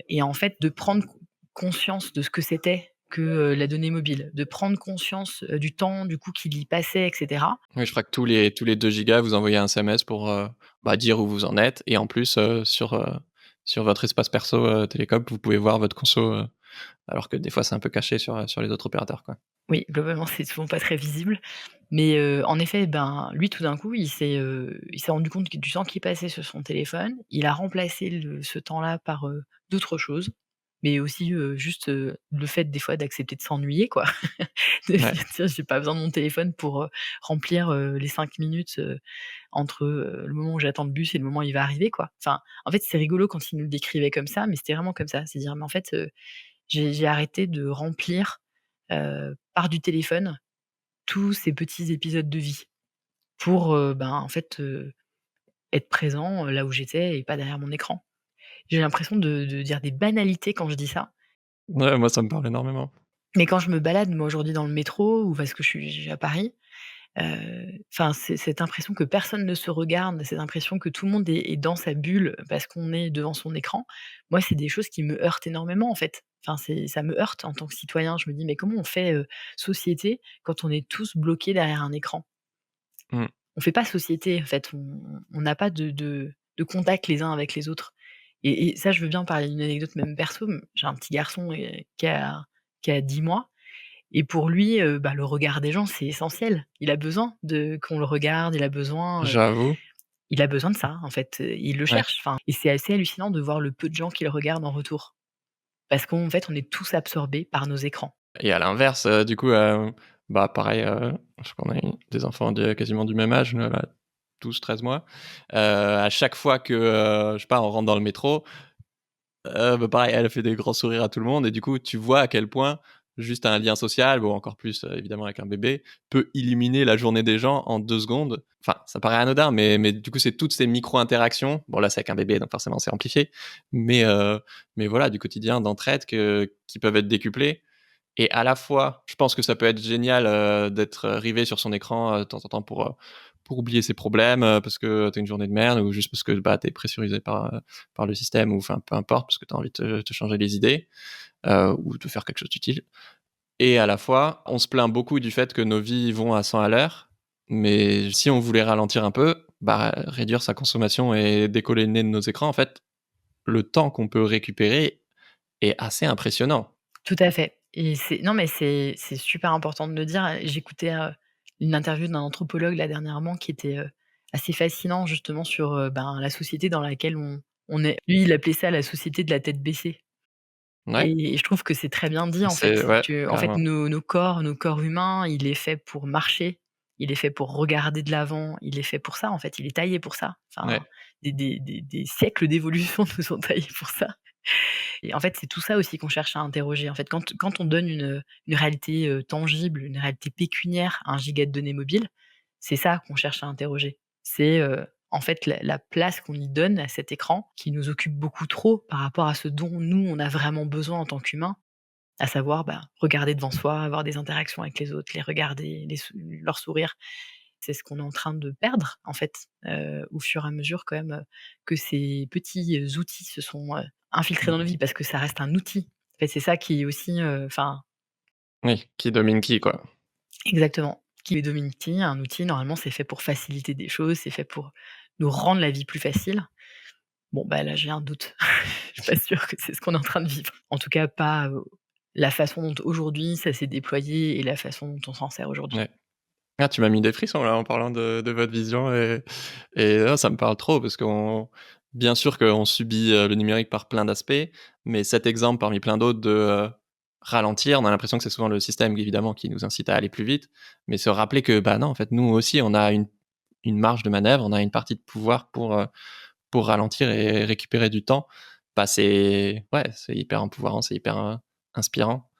[SPEAKER 2] et en fait, de prendre conscience de ce que c'était que, la donnée mobile, de prendre conscience, du temps du coup qu'il y passait et cetera.
[SPEAKER 1] Oui, je crois que tous les 2 gigas, vous envoyez un SMS pour, bah, dire où vous en êtes et en plus, sur votre espace perso, Télécom, vous pouvez voir votre conso, alors que des fois c'est un peu caché sur les autres opérateurs, quoi.
[SPEAKER 2] Oui, globalement, c'est souvent pas très visible, mais en effet, ben, lui, tout d'un coup, il s'est rendu compte que du temps qu'il passait sur son téléphone, il a remplacé ce temps-là par, d'autres choses, mais aussi, juste, le fait des fois d'accepter de s'ennuyer quoi. De se
[SPEAKER 1] Ouais.
[SPEAKER 2] dire: «Tiens, j'ai pas besoin de mon téléphone pour, remplir, les 5 minutes, entre, le moment où j'attends le bus et le moment où il va arriver quoi». Enfin, en fait, c'est rigolo quand il nous le décrivait comme ça, mais c'était vraiment comme ça. C'est dire: «Mais en fait, j'ai arrêté de remplir, par du téléphone, tous ces petits épisodes de vie pour, ben, en fait, être présent, là où j'étais et pas derrière mon écran». J'ai l'impression de dire des banalités quand je dis ça,
[SPEAKER 1] Ouais, moi ça me parle énormément.
[SPEAKER 2] mais quand je me balade, moi, aujourd'hui dans le métro ou parce que je suis à Paris, enfin, c'est cette impression que personne ne se regarde, cette impression que tout le monde est dans sa bulle parce qu'on est devant son écran. Moi, c'est des choses qui me heurtent énormément, en fait. Enfin, ça me heurte en tant que citoyen. Je me dis: «Mais comment on fait, société quand on est tous bloqués derrière un écran?»
[SPEAKER 1] Mmh.
[SPEAKER 2] On fait pas société, en fait, on n'a pas de contact les uns avec les autres et ça, je veux bien parler d'une anecdote même perso, j'ai un petit garçon, qui a 10 mois et pour lui, bah, le regard des gens, c'est essentiel. Il a besoin de qu'on le regarde,
[SPEAKER 1] J'avoue.
[SPEAKER 2] il a besoin de ça, en fait, il le
[SPEAKER 1] Ouais.
[SPEAKER 2] cherche, enfin et c'est assez hallucinant de voir le peu de gens qui le regardent en retour. Parce qu'en fait, on est tous absorbés par nos écrans.
[SPEAKER 1] Et à l'inverse, du coup, bah, pareil, je crois qu'on a des enfants quasiment du même âge, 12-13 mois. À chaque fois que, je sais pas, on rentre dans le métro, bah, pareil, elle fait des grands sourires à tout le monde et du coup, tu vois à quel point juste un lien social, bon encore plus, évidemment avec un bébé, peut illuminer la journée des gens en 2 secondes. Enfin, ça paraît anodin, mais du coup, c'est toutes ces micro-interactions. Bon là, c'est avec un bébé, donc forcément c'est amplifié, mais voilà, du quotidien, d'entraide qui peuvent être décuplées et à la fois, je pense que ça peut être génial, d'être rivé sur son écran, de temps en temps pour oublier ses problèmes, parce que tu as une journée de merde ou juste parce que, bah, tu es pressurisé par le système ou enfin, peu importe, parce que tu as envie de te changer les idées, ou de faire quelque chose d'utile et à la fois, on se plaint beaucoup du fait que nos vies vont à 100 à l'heure, mais si on voulait ralentir un peu, bah, réduire sa consommation et décoller le nez de nos écrans, en fait, le temps qu'on peut récupérer est assez impressionnant.
[SPEAKER 2] Tout à fait et c'est non, mais c'est super important de le dire. J'écoutais, une interview d'un anthropologue là dernièrement qui était, assez fascinant justement sur, ben, la société dans laquelle on est. Lui, il appelait ça la société de la tête baissée
[SPEAKER 1] Ouais,
[SPEAKER 2] et je trouve que c'est très bien dit en fait.
[SPEAKER 1] c'est ouais,
[SPEAKER 2] En fait,
[SPEAKER 1] carrément.
[SPEAKER 2] nos corps humains, il est fait pour marcher, il est fait pour regarder de l'avant, il est fait pour ça en fait, il est taillé pour ça. Enfin,
[SPEAKER 1] Ouais.
[SPEAKER 2] des siècles d'évolution nous ont taillés pour ça. Et en fait, c'est tout ça aussi qu'on cherche à interroger. En fait, quand on donne une réalité, tangible, une réalité pécuniaire à un giga de données mobiles, c'est ça qu'on cherche à interroger. C'est, en fait, la place qu'on y donne à cet écran qui nous occupe beaucoup trop par rapport à ce dont nous, on a vraiment besoin en tant qu'humains, à savoir, bah, regarder devant soi, avoir des interactions avec les autres, les regarder, leur sourire. C'est ce qu'on est en train de perdre, en fait, au fur et à mesure quand même, que ces petits, outils se sont, infiltrés dans nos vies parce que ça reste un outil. En fait, c'est ça qui est aussi, enfin
[SPEAKER 1] Oui, qui domine qui, quoi.
[SPEAKER 2] exactement, qui est domine qui. Un outil, normalement, c'est fait pour faciliter des choses, c'est fait pour nous rendre la vie plus facile. Bon, bah, là, j'ai un doute. Je suis pas sûre que c'est ce qu'on est en train de vivre. En tout cas, pas, la façon dont aujourd'hui ça s'est déployé et la façon dont on s'en sert aujourd'hui.
[SPEAKER 1] Ouais. Ah, tu m'as mis des frissons là en parlant de votre vision et là, ça me parle trop parce qu'on bien sûr qu'on subit, le numérique par plein d'aspects, mais cet exemple parmi plein d'autres de, ralentir, on a l'impression que c'est souvent le système évidemment qui nous incite à aller plus vite, mais se rappeler que, bah, non, en fait, nous aussi on a une marge de manœuvre, on a une partie de pouvoir pour ralentir et récupérer du temps. Bah, c'est ouais, c'est hyper empouvoirant, c'est hyper, inspirant.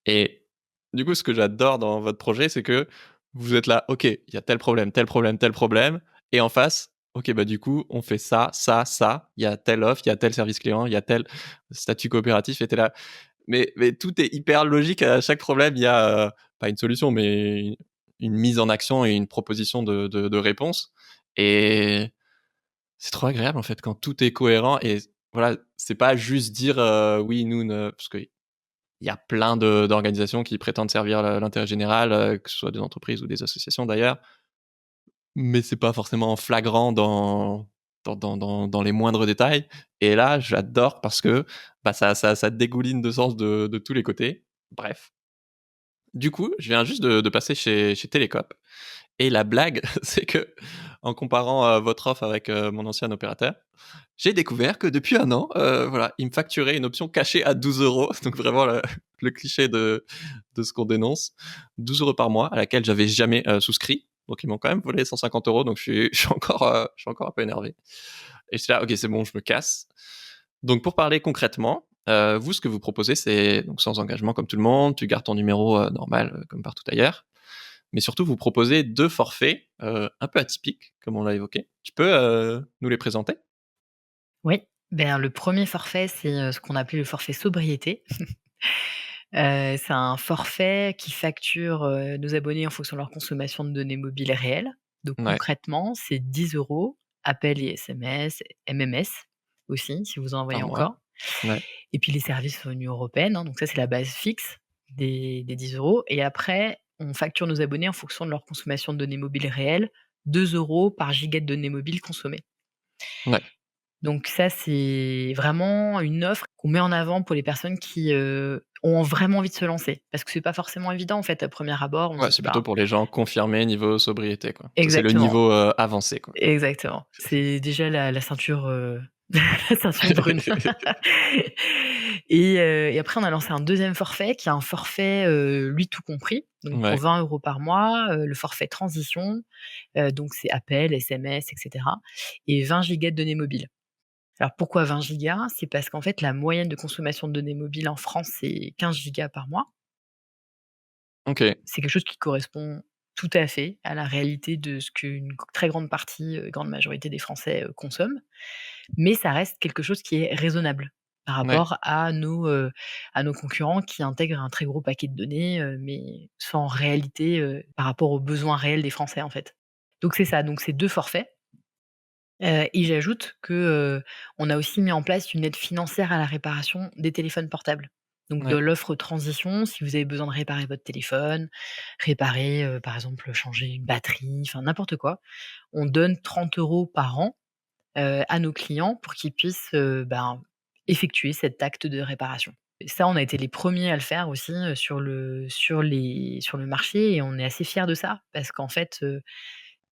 [SPEAKER 1] Et du coup, ce que j'adore dans votre projet, c'est que vous êtes là: «OK, il y a tel problème, tel problème, tel problème» et en face: «OK, bah, du coup, on fait ça, ça, ça. Il y a telle offre, il y a tel service client, il y a tel statut coopératif» et tu là mais tout est hyper logique. À chaque problème, il y a, pas une solution, mais une mise en action et une proposition de réponse et c'est trop agréable, en fait, quand tout est cohérent et voilà, c'est pas juste dire, «Oui, nous ne» parce que il y a plein d'organisations qui prétendent servir l'intérêt général, que ce soit des entreprises ou des associations d'ailleurs, mais c'est pas forcément flagrant dans les moindres détails et là, j'adore parce que, bah, ça dégouline de sens de tous les côtés. Bref, du coup, je viens juste de passer chez Télécoop et la blague, c'est que en comparant, votre offre avec, mon ancien opérateur, j'ai découvert que depuis 1 an, voilà, ils me facturaient une option cachée à 12 €, donc vraiment le cliché de ce qu'on dénonce. 12 € par mois à laquelle j'avais jamais, souscrit. Donc ils m'ont quand même volé 150 €, donc je suis encore un peu énervé et j'étais là: «OK, c'est bon, je me casse». Donc pour parler concrètement, vous, ce que vous proposez, c'est donc sans engagement comme tout le monde, tu gardes ton numéro, normal, comme partout ailleurs. Mais surtout, vous proposez 2 forfaits, un peu atypiques, comme on l'a évoqué. Tu peux, nous les présenter?
[SPEAKER 2] Oui, ben, le premier forfait, c'est, ce qu'on appelle le forfait sobriété. C'est un forfait qui facture, nos abonnés en fonction de leur consommation de données mobiles réelles. Donc
[SPEAKER 1] Ouais,
[SPEAKER 2] concrètement, c'est 10 € appels et SMS, MMS aussi, si vous en envoyez
[SPEAKER 1] par mois.
[SPEAKER 2] encore.
[SPEAKER 1] Ouais,
[SPEAKER 2] Et puis les services, Union européenne, hein, donc ça, c'est la base fixe des 10 € et après, on facture nos abonnés en fonction de leur consommation de données mobiles réelles, 2 € par giga de données mobiles consommées.
[SPEAKER 1] ouais.
[SPEAKER 2] Donc ça, c'est vraiment une offre qu'on met en avant pour les personnes qui, ont vraiment envie de se lancer. Parce que c'est pas forcément évident, en fait, à premier abord, on se
[SPEAKER 1] Ouais,
[SPEAKER 2] dit:
[SPEAKER 1] c'est plutôt
[SPEAKER 2] «Bah»
[SPEAKER 1] pour les gens confirmés niveau sobriété, quoi. Ça, c'est le
[SPEAKER 2] exactement,
[SPEAKER 1] niveau, avancé, quoi.
[SPEAKER 2] exactement. C'est déjà la ceinture, la ceinture brune. Et après on a lancé un deuxième forfait qui est un forfait, lui tout compris, donc pour
[SPEAKER 1] Ouais,
[SPEAKER 2] 20 € par mois, le forfait transition, donc c'est appels, SMS et cetera et 20 gigas de données mobiles. Alors pourquoi 20 gigas? C'est parce qu'en fait, la moyenne de consommation de données mobiles en France, c'est 15 gigas par mois.
[SPEAKER 1] OK.
[SPEAKER 2] C'est quelque chose qui correspond tout à fait à la réalité de ce qu'une très grande partie, grande majorité des Français, consomment. Mais ça reste quelque chose qui est raisonnable par
[SPEAKER 1] Ouais.
[SPEAKER 2] rapport à nos concurrents qui intègrent un très gros paquet de données, mais sans réalité, par rapport aux besoins réels des Français, en fait. Donc c'est ça, donc c'est 2 forfaits. Et j'ajoute que, on a aussi mis en place une aide financière à la réparation des téléphones portables. Donc de
[SPEAKER 1] Ouais.
[SPEAKER 2] l'offre transition, si vous avez besoin de réparer votre téléphone, réparer, par exemple, changer une batterie, enfin n'importe quoi, on donne 30 € par an, à nos clients pour qu'ils puissent, ben, effectuer cet acte de réparation. Et ça, on a été les premiers à le faire aussi, sur le marché et on est assez fiers de ça parce qu'en fait,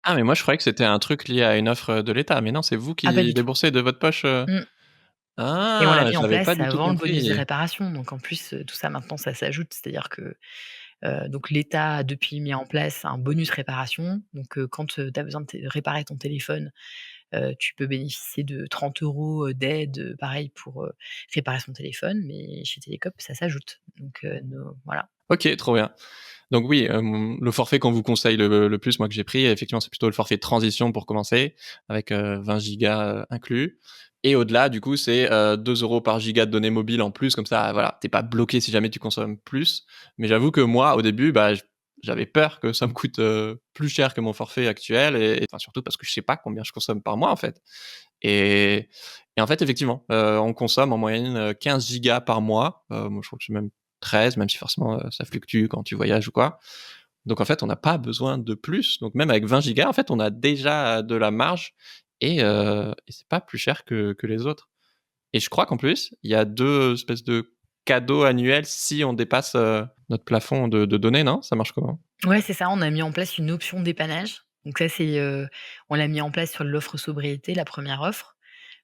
[SPEAKER 1] Ah, mais moi, je croyais que c'était un truc lié à une offre, de l'État, mais non, c'est vous
[SPEAKER 2] ah pas
[SPEAKER 1] qui
[SPEAKER 2] du tout.
[SPEAKER 1] déboursez de votre poche,
[SPEAKER 2] Mmh. Et on l'a
[SPEAKER 1] Ah!
[SPEAKER 2] mis
[SPEAKER 1] Je
[SPEAKER 2] en
[SPEAKER 1] l'avais pas
[SPEAKER 2] place
[SPEAKER 1] du tout
[SPEAKER 2] avant le bonus de
[SPEAKER 1] compris.
[SPEAKER 2] réparation, donc en plus, tout ça maintenant ça s'ajoute. C'est-à-dire que, donc l'État a depuis mis en place un bonus réparation, donc quand, tu as besoin de réparer ton téléphone, tu peux bénéficier de 30 € d'aide, pareil pour, réparer son téléphone, mais chez Télécoop ça s'ajoute. Donc nos voilà.
[SPEAKER 1] OK, trop bien. Donc oui, le forfait qu'on vous conseille le plus, moi que j'ai pris, effectivement, c'est plutôt le forfait transition pour commencer, avec 20 gigas inclus. Et au-delà, du coup, c'est 2 € par giga de données mobiles en plus, comme ça, voilà, t'es pas bloqué si jamais tu consommes plus. Mais j'avoue que moi, au début, bah, j'avais peur que ça me coûte plus cher que mon forfait actuel, et enfin, surtout parce que je sais pas combien je consomme par mois, en fait. Et, Et en fait, effectivement, on consomme en moyenne 15 gigas par mois. Moi, je crois que c'est même 13, même si forcément ça fluctue quand tu voyages ou quoi. Donc en fait, on n'a pas besoin de plus. Donc même avec 20 gigas, en fait, on a déjà de la marge et c'est pas plus cher que les autres. Et je crois qu'en plus, il y a 2 espèces de cadeaux annuels si on dépasse notre plafond de données, non? Ça marche comment?
[SPEAKER 2] Ouais, c'est ça, on a mis en place une option dépannage. Donc ça, on l'a mis en place sur l'offre sobriété, la première offre,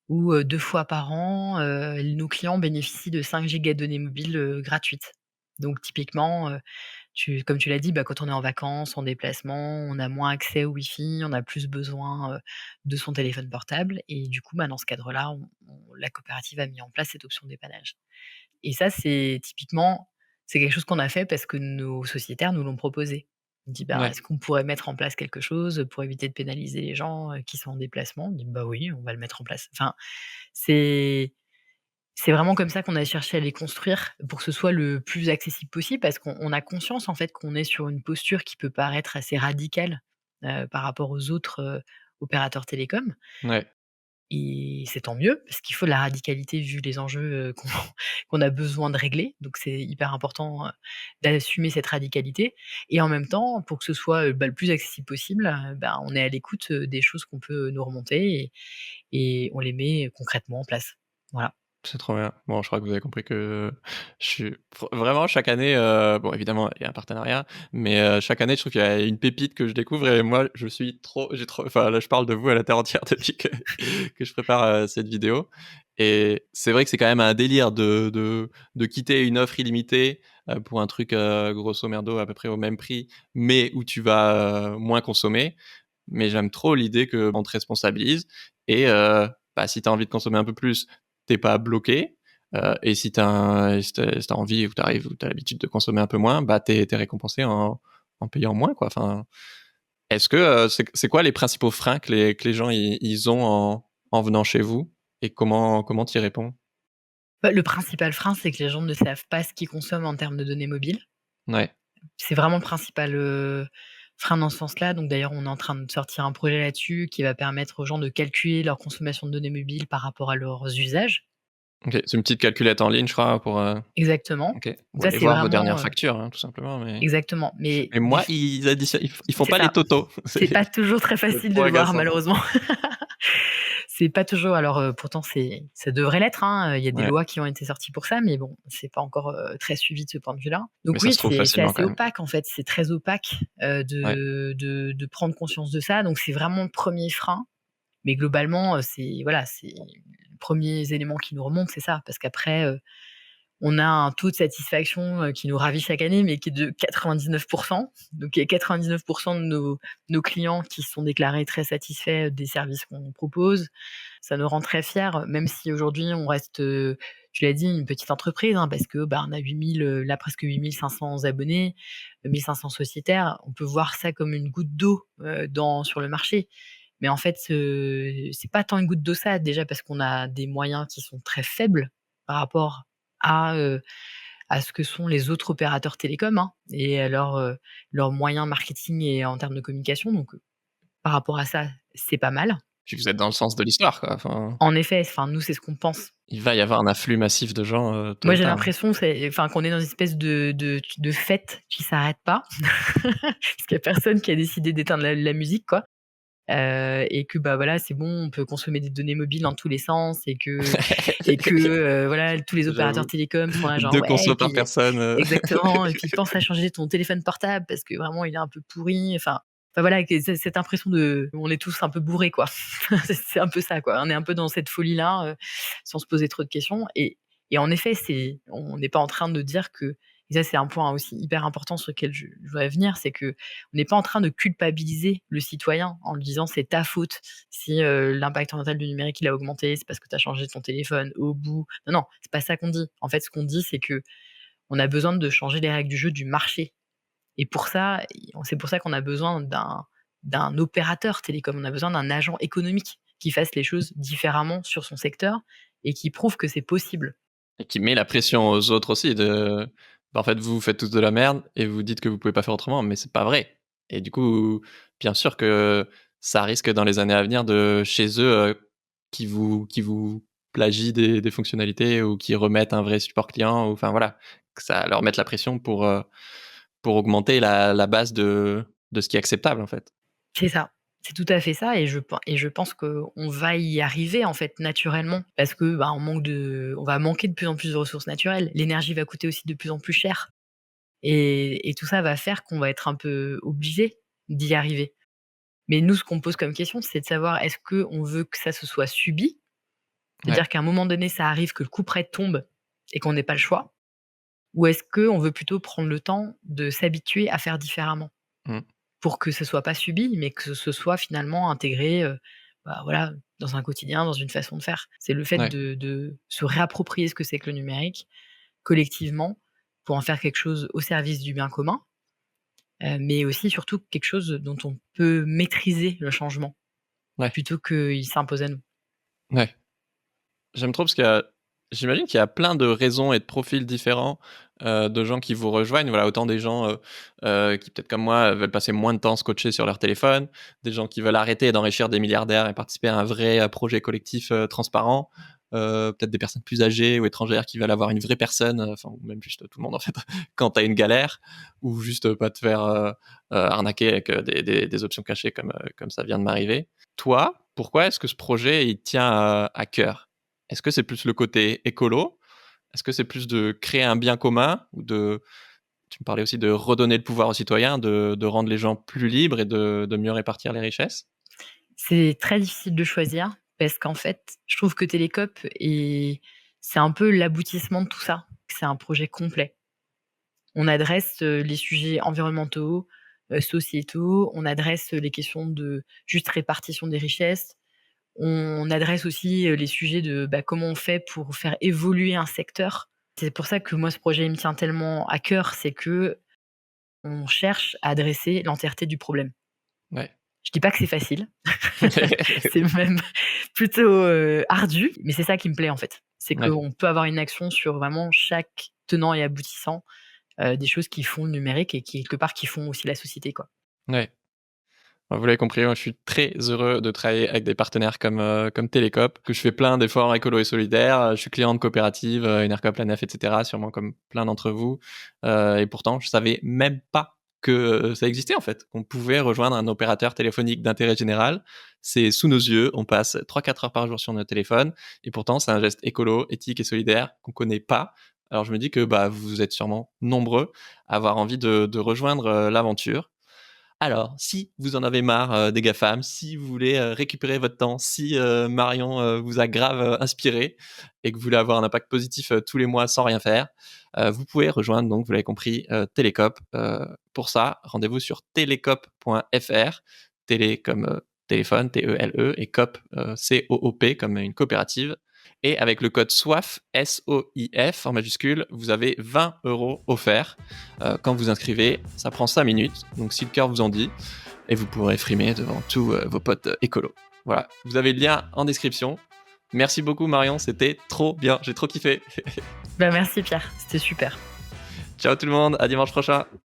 [SPEAKER 2] où, 2 fois par an, nos clients bénéficient de 5 gigas de données mobiles, gratuites. Donc typiquement, comme tu l'as dit, bah, quand on est en vacances, en déplacement, on a moins accès au Wi-Fi, on a plus besoin, de son téléphone portable et du coup, bah, dans ce cadre-là, la coopérative a mis en place cette option dépannage. Et ça, c'est quelque chose qu'on a fait parce que nos sociétaires nous l'ont proposé. On dit: «Ben,
[SPEAKER 1] Ouais,
[SPEAKER 2] est-ce qu'on pourrait mettre en place quelque chose pour éviter de pénaliser les gens, qui sont en déplacement?» On dit: «Bah oui, on va le mettre en place». Enfin, c'est c'est vraiment comme ça qu'on a cherché à les construire pour que ce soit le plus accessible possible parce qu'on a conscience, en fait, qu'on est sur une posture qui peut paraître assez radicale, par rapport aux autres, opérateurs télécoms.
[SPEAKER 1] ouais,
[SPEAKER 2] Et c'est tant mieux, parce qu'il faut de la radicalité vu les enjeux, qu'on a besoin de régler. Donc c'est hyper important, d'assumer cette radicalité et en même temps, pour que ce soit, bah, le plus accessible possible, bah, on est à l'écoute, des choses qu'on peut nous remonter et on les met concrètement en place. Voilà.
[SPEAKER 1] c'est trop bien. Bon, je crois que vous avez compris que je suis vraiment chaque année, bon évidemment, il y a un partenariat, mais chaque année, je trouve qu'il y a une pépite que je découvre et moi, j'ai trop enfin là, je parle de vous à la terre entière depuis que je prépare, cette vidéo et c'est vrai que c'est quand même un délire de quitter une offre illimitée, pour un truc, grosso merdo à peu près au même prix, mais où tu vas, moins consommer. Mais j'aime trop l'idée qu'on te responsabilise et bah, si tu as envie de consommer un peu plus, t'es pas bloqué, et si tu envie ou tu arrives ou tu as l'habitude de consommer un peu moins, bah, t'es récompensé en payant moins, quoi. Enfin, est-ce que, c'est quoi les principaux freins que les gens ils ont en venant chez vous et comment tu y réponds?
[SPEAKER 2] Bah, le principal frein, c'est que les gens ne savent pas ce qu'ils consomment en termes de données mobiles.
[SPEAKER 1] Ouais,
[SPEAKER 2] C'est vraiment le principal, frein dans ce sens-là. Donc d'ailleurs, on est en train de sortir un projet là-dessus qui va permettre aux gens de calculer leur consommation de données mobiles par rapport à leurs usages.
[SPEAKER 1] OK. C'est une petite calculette en ligne, je crois, pour,
[SPEAKER 2] Exactement.
[SPEAKER 1] OK.
[SPEAKER 2] Donc
[SPEAKER 1] Ou
[SPEAKER 2] ça,
[SPEAKER 1] aller
[SPEAKER 2] c'est
[SPEAKER 1] voir vos
[SPEAKER 2] vraiment,
[SPEAKER 1] dernières factures, hein, tout simplement, mais
[SPEAKER 2] exactement. Mais
[SPEAKER 1] mais
[SPEAKER 2] du
[SPEAKER 1] moi,
[SPEAKER 2] f
[SPEAKER 1] ils font
[SPEAKER 2] c'est
[SPEAKER 1] pas les
[SPEAKER 2] ça.
[SPEAKER 1] totaux.
[SPEAKER 2] C'est pas toujours très
[SPEAKER 1] C'est
[SPEAKER 2] facile de
[SPEAKER 1] trop
[SPEAKER 2] le voir
[SPEAKER 1] agaçant.
[SPEAKER 2] malheureusement. C'est pas toujours alors, pourtant ça devrait l'être, hein, il y a des
[SPEAKER 1] Ouais,
[SPEAKER 2] lois qui ont été sorties pour ça, mais bon, c'est pas encore, très suivi de ce point de vue-là.
[SPEAKER 1] mais
[SPEAKER 2] Donc
[SPEAKER 1] ça
[SPEAKER 2] oui,
[SPEAKER 1] se trouve
[SPEAKER 2] c'est
[SPEAKER 1] facilement
[SPEAKER 2] assez
[SPEAKER 1] quand même.
[SPEAKER 2] opaque en fait, c'est très opaque,
[SPEAKER 1] Ouais.
[SPEAKER 2] de prendre conscience de ça. Donc c'est vraiment le 1er frein, mais globalement, c'est voilà, c'est les premiers éléments qui nous remontent, c'est ça. Parce qu'après, on a un taux de satisfaction, qui nous ravit chaque année, mais qui est de 99. Donc il y a 99 de nos clients qui sont déclarés très satisfaits des services qu'on propose. Ça nous rend très fiers, même si aujourd'hui on reste, tu l'as dit, une petite entreprise, hein, parce que, bah, on a 8 000, là presque 8 500 abonnés, 1 500 sociétaires. On peut voir ça comme une goutte d'eau, dans sur le marché. Mais en fait, c'est pas tant une goutte d'eau ça, déjà parce qu'on a des moyens qui sont très faibles par rapport à, heu, à ce que sont les autres opérateurs télécoms, hein, et à leurs moyens marketing et en termes de communication. Donc, par rapport à ça, c'est pas mal.
[SPEAKER 1] Puis vous êtes dans le sens de l'histoire, quoi. Enfin,
[SPEAKER 2] En effet, enfin nous, c'est ce qu'on pense.
[SPEAKER 1] il va y avoir un afflux massif de gens, tôt
[SPEAKER 2] Moi,
[SPEAKER 1] ou
[SPEAKER 2] j'ai
[SPEAKER 1] tard.
[SPEAKER 2] l'impression qu'on est dans une espèce de fête qui s'arrête pas. Parce qu'il y a personne qui a décidé d'éteindre la musique, quoi. Et que, bah, voilà, c'est bon, on peut consommer des données mobiles dans tous les sens et que, voilà, tous les opérateurs
[SPEAKER 1] J'avoue.
[SPEAKER 2] télécoms sont là genre:
[SPEAKER 1] 2
[SPEAKER 2] «Ouais» et
[SPEAKER 1] consos par
[SPEAKER 2] puis
[SPEAKER 1] personne,
[SPEAKER 2] exactement, et puis pense à changer ton téléphone portable parce que vraiment il est un peu pourri. Enfin voilà, que cette impression de on est tous un peu bourrés, quoi. C'est un peu ça, quoi. On est un peu dans cette folie-là, sans se poser trop de questions et en effet, on n'est pas en train de dire que et ça, c'est un point aussi hyper important sur lequel je voudrais venir, c'est qu'on n'est pas en train de culpabiliser le citoyen en lui disant: «C'est ta faute si, l'impact environnemental du numérique, il a augmenté, c'est parce que tu as changé ton téléphone au bout». Non, non, c'est pas ça qu'on dit. En fait, ce qu'on dit, c'est qu'on a besoin de changer les règles du jeu du marché et pour ça, c'est pour ça qu'on a besoin d'un opérateur télécom. On a besoin d'un agent économique qui fasse les choses différemment sur son secteur et qui prouve que c'est possible.
[SPEAKER 1] et qui met la pression aux autres aussi de bah, en fait, vous faites tous de la merde et vous dites que vous pouvez pas faire autrement, mais c'est pas vrai et du coup, bien sûr que ça risque dans les années à venir de chez eux, qui vous plagient des fonctionnalités ou qui remettent un vrai support client, ou enfin voilà, que ça leur mette la pression pour augmenter la base de ce qui est acceptable en fait.
[SPEAKER 2] C'est ça, c'est tout à fait ça et je pense qu'on va y arriver, en fait, naturellement parce que, bah, on va manquer de plus en plus de ressources naturelles. L'énergie va coûter aussi de plus en plus cher et tout ça va faire qu'on va être un peu obligé d'y arriver. Mais nous, ce qu'on pose comme question, c'est de savoir est-ce qu'on veut que ça se soit subi?
[SPEAKER 1] Ouais,
[SPEAKER 2] C'est-à-dire qu'à un moment donné, ça arrive que le coup près tombe et qu'on n'ait pas le choix? Ou est-ce qu'on veut plutôt prendre le temps de s'habituer à faire différemment?
[SPEAKER 1] mmh,
[SPEAKER 2] Pour que ce soit pas subi, mais que ce soit finalement intégré, bah, voilà, dans un quotidien, dans une façon de faire. C'est le fait
[SPEAKER 1] ouais,
[SPEAKER 2] de se réapproprier ce que c'est que le numérique, collectivement, pour en faire quelque chose au service du bien commun, mais aussi surtout quelque chose dont on peut maîtriser le changement,
[SPEAKER 1] ouais,
[SPEAKER 2] plutôt qu'il s'impose à nous.
[SPEAKER 1] ouais. J'aime trop parce j'imagine qu'il y a plein de raisons et de profils différents, de gens qui vous rejoignent. Voilà, autant des gens, qui peut-être comme moi, veulent passer moins de temps scotchés sur leur téléphone, des gens qui veulent arrêter d'enrichir des milliardaires et participer à un vrai, projet collectif, transparent, peut-être des personnes plus âgées ou étrangères qui veulent avoir une vraie personne, enfin ou même juste tout le monde en fait, quand tu as une galère ou juste, pas te faire, arnaquer avec, des options cachées comme ça vient de m'arriver. Toi, pourquoi est-ce que ce projet, il tient à cœur? Est-ce que c'est plus le côté écolo? Est-ce que c'est plus de créer un bien commun ou de tu me parlais aussi de redonner le pouvoir aux citoyens, de rendre les gens plus libres et de mieux répartir les richesses?
[SPEAKER 2] C'est très difficile de choisir parce qu'en fait, je trouve que Télécope c'est un peu l'aboutissement de tout ça. C'est un projet complet. On adresse, les sujets environnementaux, sociétaux, on adresse, les questions de juste répartition des richesses. On adresse aussi, les sujets de, bah, comment on fait pour faire évoluer un secteur. C'est pour ça que moi ce projet il me tient tellement à cœur, c'est qu'on cherche à adresser l'entièreté du problème.
[SPEAKER 1] Ouais.
[SPEAKER 2] Je dis pas que c'est facile, c'est même plutôt, ardu, mais c'est ça qui me plaît en fait. C'est
[SPEAKER 1] Ouais,
[SPEAKER 2] qu'on peut avoir une action sur vraiment chaque tenant et aboutissant des choses qui font le numérique et qui, quelque part, qui font aussi la société, quoi.
[SPEAKER 1] ouais. Bah, vous l'avez compris, moi je suis très heureux de travailler avec des partenaires comme Télécope, que je fais plein d'efforts écolo et solidaires, je suis client de coopératives, Enercoop, La Nef et cetera, sûrement comme plein d'entre vous, et pourtant je savais même pas que, ça existait en fait, qu'on pouvait rejoindre un opérateur téléphonique d'intérêt général. C'est sous nos yeux, on passe 3-4 heures par jour sur notre téléphone et pourtant c'est un geste écolo, éthique et solidaire qu'on connaît pas. Alors je me dis que, bah, vous êtes sûrement nombreux à avoir envie de rejoindre, l'aventure. Alors, si vous en avez marre, des GAFAM, si vous voulez, récupérer votre temps, si, Marion, vous a grave, inspiré et que vous voulez avoir un impact positif, tous les mois sans rien faire, vous pouvez rejoindre donc, vous l'avez compris, Télécoop. Pour ça, rendez-vous sur telecoop.fr, télé comme, téléphone, T-E-L-E et coop, C-O-O-P comme une coopérative et avec le code SOIF, S-O-I-F en majuscule, vous avez 20 € offerts quand vous inscrivez. Ça prend 5 minutes, donc si le cœur vous en dit, et vous pourrez frimer devant tous vos potes écolos. Voilà, vous avez le lien en description. Merci beaucoup Marion, c'était trop bien, j'ai trop kiffé.
[SPEAKER 2] Bah, merci Pierre, c'était super.
[SPEAKER 1] Ciao tout le monde, à dimanche prochain.